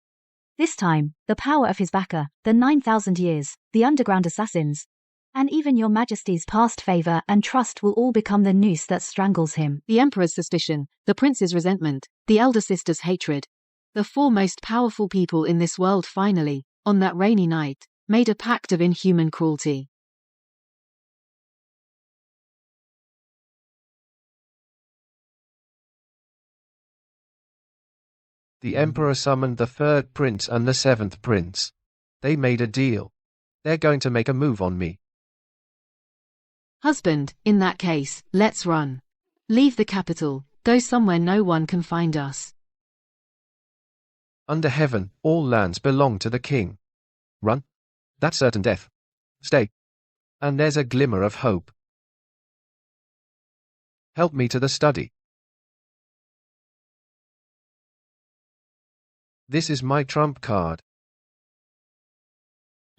S3: This time, the power of his backer, the 9,000 years, the underground assassins, and even your majesty's past favor and trust will all become the noose that strangles him.
S2: The emperor's suspicion, the prince's resentment, the elder sister's hatred. The four most powerful people in this world finally, on that rainy night, made a pact of inhuman cruelty.
S1: The emperor summoned the third prince and the seventh prince. They made a deal. They're going to make a move on me.
S2: Husband, in that case, let's run. Leave the capital, go somewhere no one can find us.
S1: Under heaven, all lands belong to the king. Run? That's certain death. Stay. And there's a glimmer of hope. Help me to the study. This is my trump card.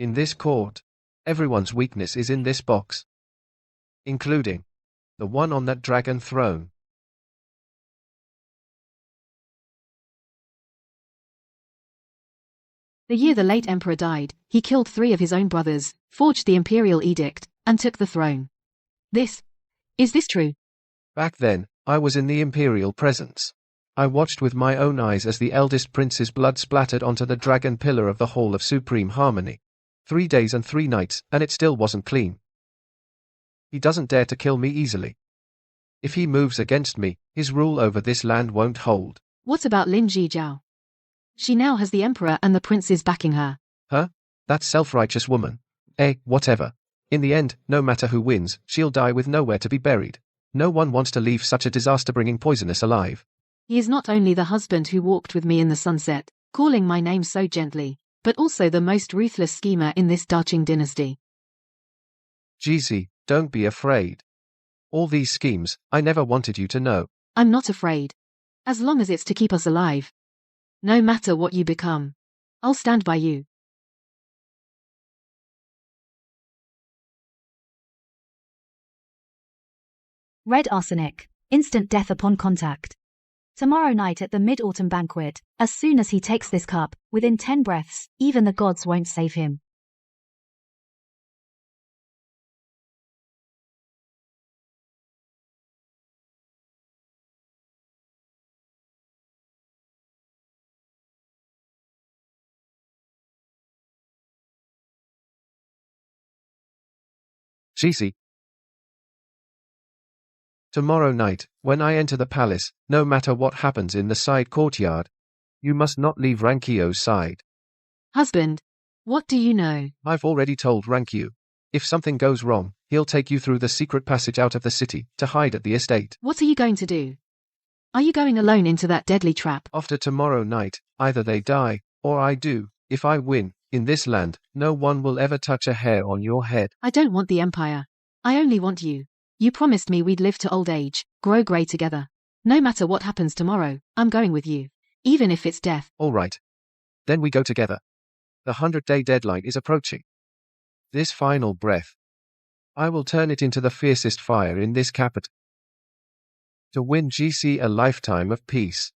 S1: In this court, everyone's weakness is in this box. Including the one on that dragon throne.
S2: The year the late emperor died, he killed 3 of his own brothers, forged the imperial edict, and took the throne. Is this true?
S1: Back then, I was in the imperial presence. I watched with my own eyes as the eldest prince's blood splattered onto the dragon pillar of the Hall of Supreme Harmony. 3 days and 3 nights, and it still wasn't clean. He doesn't dare to kill me easily. If he moves against me, his rule over this land won't hold.
S2: What about Lin Jijiao? She now has the emperor and the princes backing her.
S1: Huh? That self-righteous woman. Whatever. In the end, no matter who wins, she'll die with nowhere to be buried. No one wants to leave such a disaster-bringing poisonous alive.
S2: He is not only the husband who walked with me in the sunset, calling my name so gently, but also the most ruthless schemer in this Daching dynasty.
S1: GC, don't be afraid. All these schemes, I never wanted you to know.
S2: I'm not afraid. As long as it's to keep us alive. No matter what you become, I'll stand by you.
S3: Red arsenic, instant death upon contact. Tomorrow night at the Mid-Autumn Banquet, as soon as he takes this cup, within 10 breaths, even the gods won't save him.
S1: GC. Tomorrow night, when I enter the palace, no matter what happens in the side courtyard, you must not leave Rankyo's side.
S2: Husband, what do you know?
S1: I've already told Rankyo. If something goes wrong, he'll take you through the secret passage out of the city, to hide at the estate.
S2: What are you going to do? Are you going alone into that deadly trap?
S1: After tomorrow night, either they die, or I do. If I win, in this land, no one will ever touch a hair on your head.
S2: I don't want the empire. I only want you. You promised me we'd live to old age, grow grey together. No matter what happens tomorrow, I'm going with you. Even if it's death.
S1: All right. Then we go together. The 100-day deadline is approaching. This final breath, I will turn it into the fiercest fire in this capital. To win GC a lifetime of peace.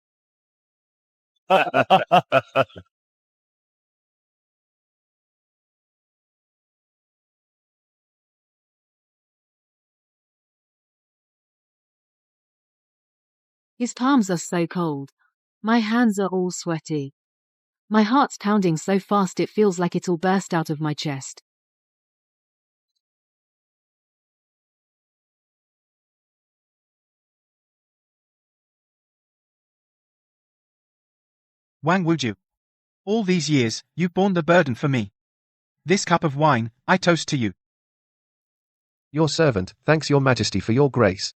S2: His palms are so cold. My hands are all sweaty. My heart's pounding so fast it feels like it'll burst out of my chest.
S5: Wang Wuju. All these years, you've borne the burden for me. This cup of wine, I toast to you.
S1: Your servant, thanks your majesty for your grace.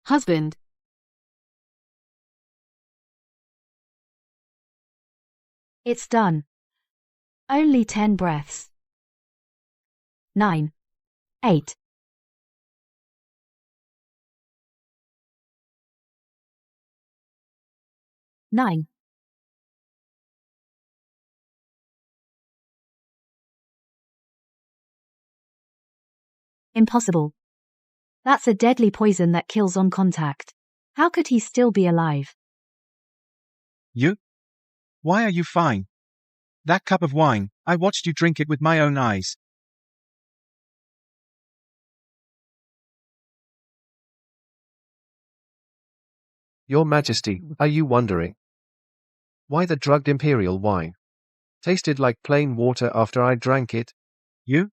S2: Husband.
S3: It's done. Only 10 breaths. 9. 8. Nine. Impossible. That's a deadly poison that kills on contact. How could he still be alive?
S5: You? Why are you fine? That cup of wine, I watched you drink it with my own eyes.
S1: Your majesty, are you wondering why the drugged imperial wine tasted like plain water after I drank it?
S5: You?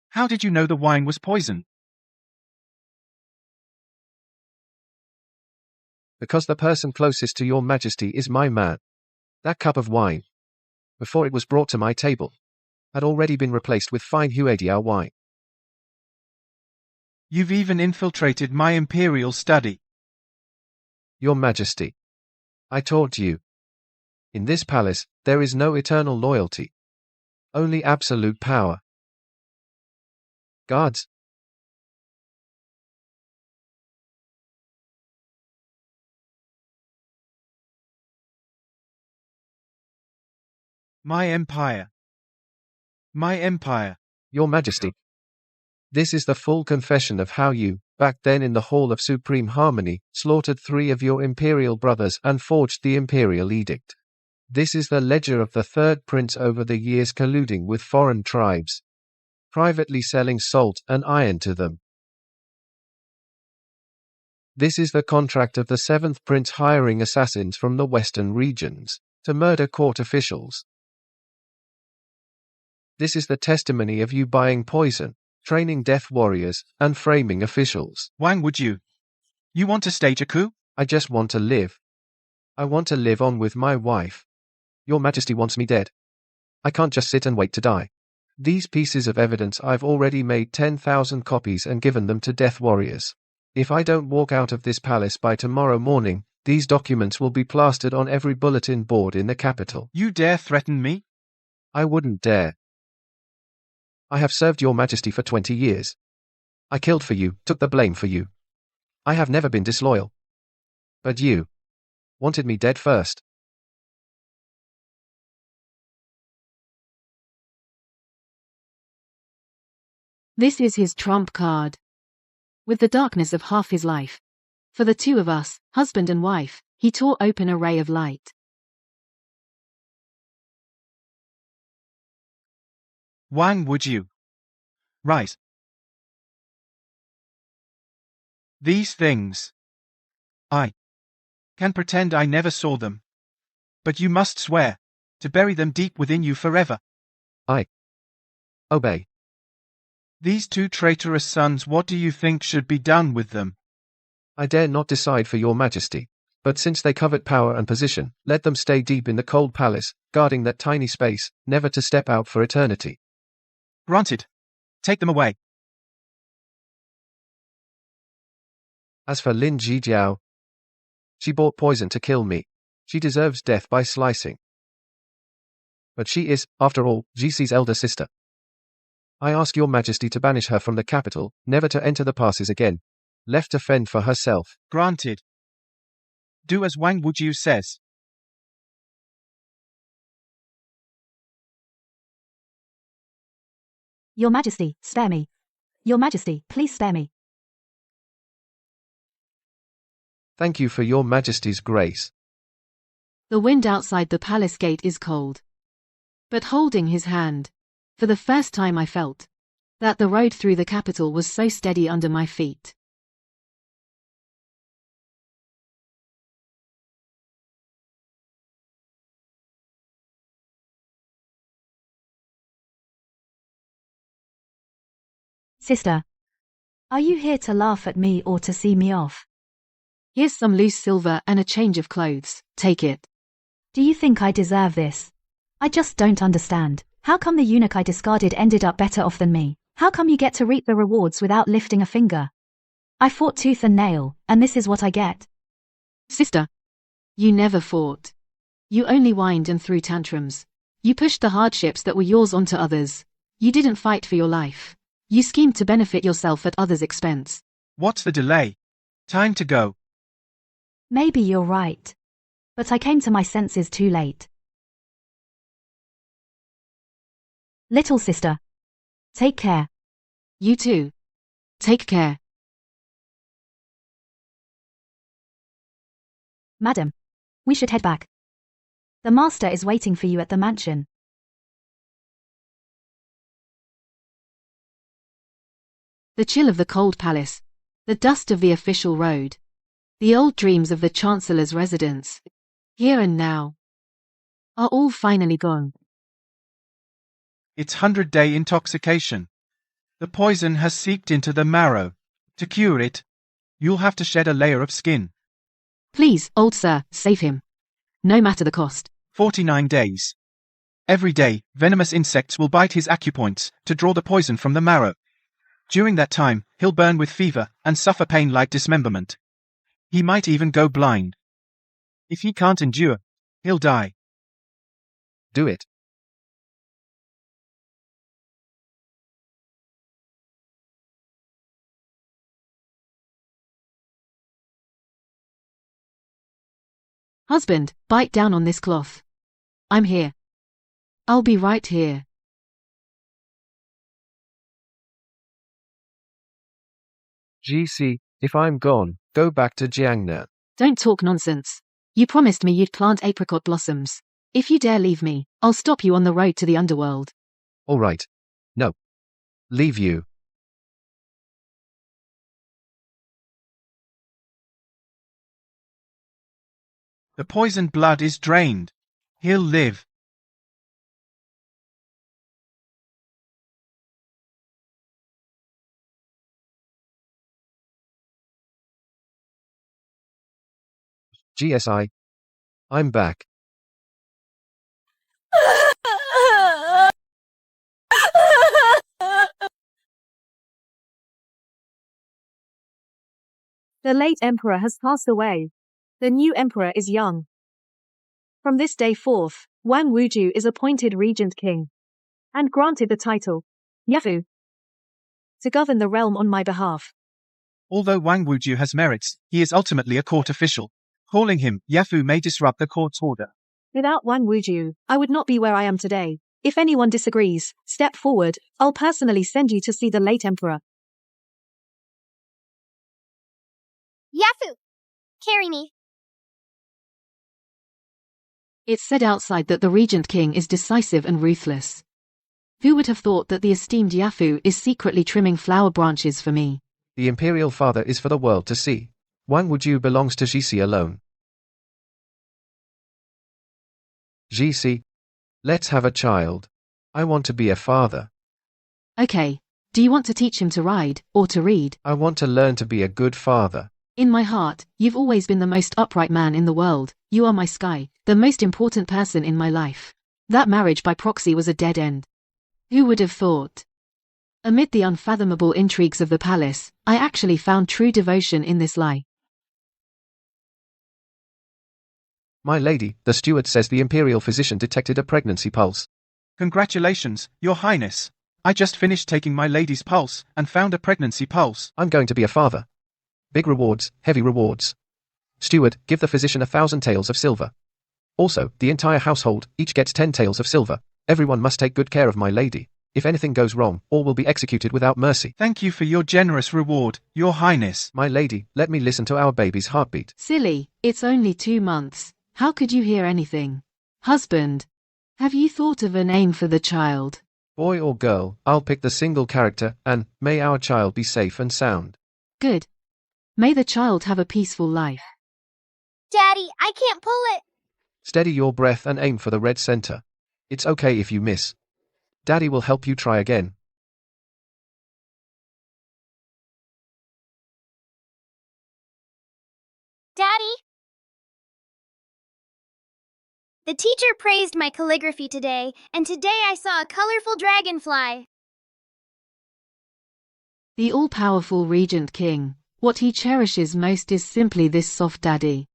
S5: How did you know the wine was poison?
S1: Because the person closest to your majesty is my man. That cup of wine, before it was brought to my table, had already been replaced with fine Huadiao wine.
S5: You've even infiltrated my imperial study.
S1: Your majesty, I taught you. In this palace, there is no eternal loyalty. Only absolute power. Guards.
S5: My empire. My empire.
S1: Your majesty. This is the full confession of how you, back then in the Hall of Supreme Harmony, slaughtered 3 of your imperial brothers and forged the imperial edict. This is the ledger of the third prince over the years colluding with foreign tribes, privately selling salt and iron to them. This is the contract of the 7th prince hiring assassins from the western regions to murder court officials. This is the testimony of you buying poison, training death warriors, and framing officials.
S5: Wang Wuju. You want to stage a coup?
S1: I just want to live. I want to live on with my wife. Your majesty wants me dead. I can't just sit and wait to die. These pieces of evidence I've already made 10,000 copies and given them to death warriors. If I don't walk out of this palace by tomorrow morning, these documents will be plastered on every bulletin board in the capital.
S5: You dare threaten me?
S1: I wouldn't dare. I have served your majesty for 20 years. I killed for you, took the blame for you. I have never been disloyal. But you wanted me dead first.
S2: This is his trump card. With the darkness of half his life, for the 2 of us, husband and wife, he tore open a ray of light.
S5: Wang Wuju. Right. These things. I can pretend I never saw them. But you must swear to bury them deep within you forever.
S1: I obey.
S5: These 2 traitorous sons, what do you think should be done with them?
S1: I dare not decide for your majesty. But since they covet power and position, let them stay deep in the cold palace, guarding that tiny space, never to step out for eternity.
S5: Granted. Take them away.
S1: As for Lin Jijiao, she bought poison to kill me. She deserves death by slicing. But she is, after all, Jisi's elder sister. I ask your majesty to banish her from the capital, never to enter the passes again. Left to fend for herself.
S5: Granted. Do as Wang Wuju says.
S3: Your Majesty, spare me. Your Majesty, please spare me.
S1: Thank you for your majesty's grace.
S2: The wind outside the palace gate is cold. But holding his hand, for the first time I felt that the road through the capital was so steady under my feet.
S3: Sister, are you here to laugh at me or to see me off?
S2: Here's some loose silver and a change of clothes. Take it.
S3: Do you think I deserve this? I just don't understand. How come the eunuch I discarded ended up better off than me? How come you get to reap the rewards without lifting a finger? I fought tooth and nail, and this is what I get.
S2: Sister, you never fought. You only whined and threw tantrums. You pushed the hardships that were yours onto others. You didn't fight for your life. You schemed to benefit yourself at others' expense.
S5: What's the delay? Time to go.
S3: Maybe you're right. But I came to my senses too late. Little sister, take care.
S2: You too. Take care.
S3: Madam, we should head back. The master is waiting for you at the mansion.
S2: The chill of the cold palace. The dust of the official road. The old dreams of the chancellor's residence, here and now, are all finally gone.
S5: It's 100-day intoxication. The poison has seeped into the marrow. To cure it, you'll have to shed a layer of skin.
S2: Please, old sir, save him. No matter the cost.
S5: 49 days. Every day, venomous insects will bite his acupoints to draw the poison from the marrow. During that time, he'll burn with fever and suffer pain like dismemberment. He might even go blind. If he can't endure, he'll die.
S1: Do it.
S2: Husband, bite down on this cloth. I'm here. I'll be right here.
S1: GC, if I'm gone, go back to Jiangnan.
S2: Don't talk nonsense. You promised me you'd plant apricot blossoms. If you dare leave me, I'll stop you on the road to the underworld.
S1: All right. No. Leave you.
S5: The poisoned blood is drained. He'll live.
S1: GSI. I'm back.
S4: The late emperor has passed away. The new emperor is young. From this day forth, Wang Wuju is appointed regent king and granted the title, Yafu, to govern the realm on my behalf.
S5: Although Wang Wuju has merits, he is ultimately a court official. Calling him Yafu may disrupt the court's order.
S4: Without Wang Wuju, I would not be where I am today. If anyone disagrees, step forward. I'll personally send you to see the late emperor.
S7: Yafu! Carry me.
S2: It's said outside that the regent king is decisive and ruthless. Who would have thought that the esteemed Yafu is secretly trimming flower branches for me?
S1: The imperial father is for the world to see. Wang Wuju belongs to GC alone. GC. Let's have a child. I want to be a father.
S2: Okay. Do you want to teach him to ride, or to read?
S1: I want to learn to be a good father.
S2: In my heart, you've always been the most upright man in the world. You are my sky, the most important person in my life. That marriage by proxy was a dead end. Who would have thought? Amid the unfathomable intrigues of the palace, I actually found true devotion in this lie.
S1: My lady, the steward says the imperial physician detected a pregnancy pulse.
S5: Congratulations, Your Highness. I just finished taking my lady's pulse and found a pregnancy pulse.
S1: I'm going to be a father. Big rewards, heavy rewards. Steward, give the physician 1,000 taels of silver. Also, the entire household, each gets 10 taels of silver. Everyone must take good care of my lady. If anything goes wrong, all will be executed without mercy.
S5: Thank you for your generous reward, Your Highness.
S1: My lady, let me listen to our baby's heartbeat.
S2: Silly, it's only 2 months. How could you hear anything? Husband, have you thought of a name for the child?
S1: Boy or girl, I'll pick the single character, and may our child be safe and sound.
S2: Good. May the child have a peaceful life.
S7: Daddy, I can't pull it.
S1: Steady your breath and aim for the red center. It's okay if you miss. Daddy will help you try again.
S7: The teacher praised my calligraphy today, and today I saw a colorful dragonfly.
S2: The all-powerful Regent King, what he cherishes most is simply this soft daddy.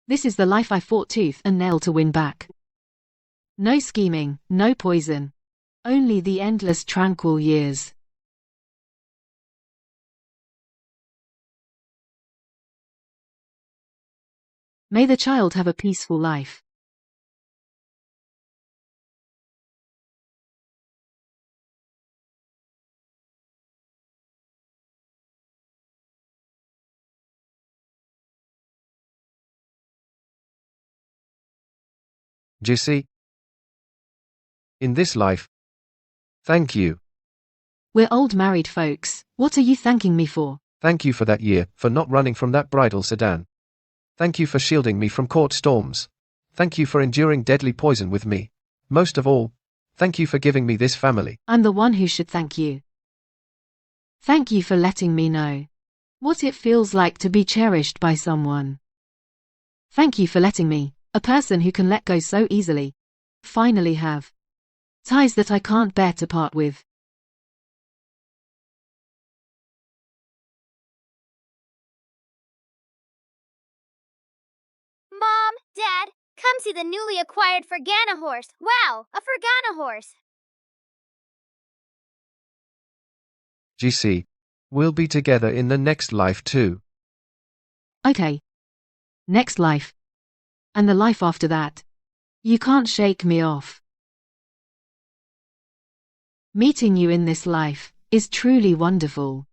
S2: This is the life I fought tooth and nail to win back. No scheming, no poison. Only the endless tranquil years. May the child have a peaceful life.
S1: Jesse. In this life. Thank you.
S2: We're old married folks, what are you thanking me for?
S1: Thank you for that year, for not running from that bridal sedan. Thank you for shielding me from court storms. Thank you for enduring deadly poison with me. Most of all, thank you for giving me this family.
S2: I'm the one who should thank you. Thank you for letting me know what it feels like to be cherished by someone. Thank you for letting me, a person who can let go so easily, finally have ties that I can't bear to part with.
S7: Mom, Dad, come see the newly acquired Fergana horse. Wow, a Fergana horse.
S1: GC. We'll be together in the next life too.
S2: Okay. Next life. And the life after that. You can't shake me off. Meeting you in this life is truly wonderful.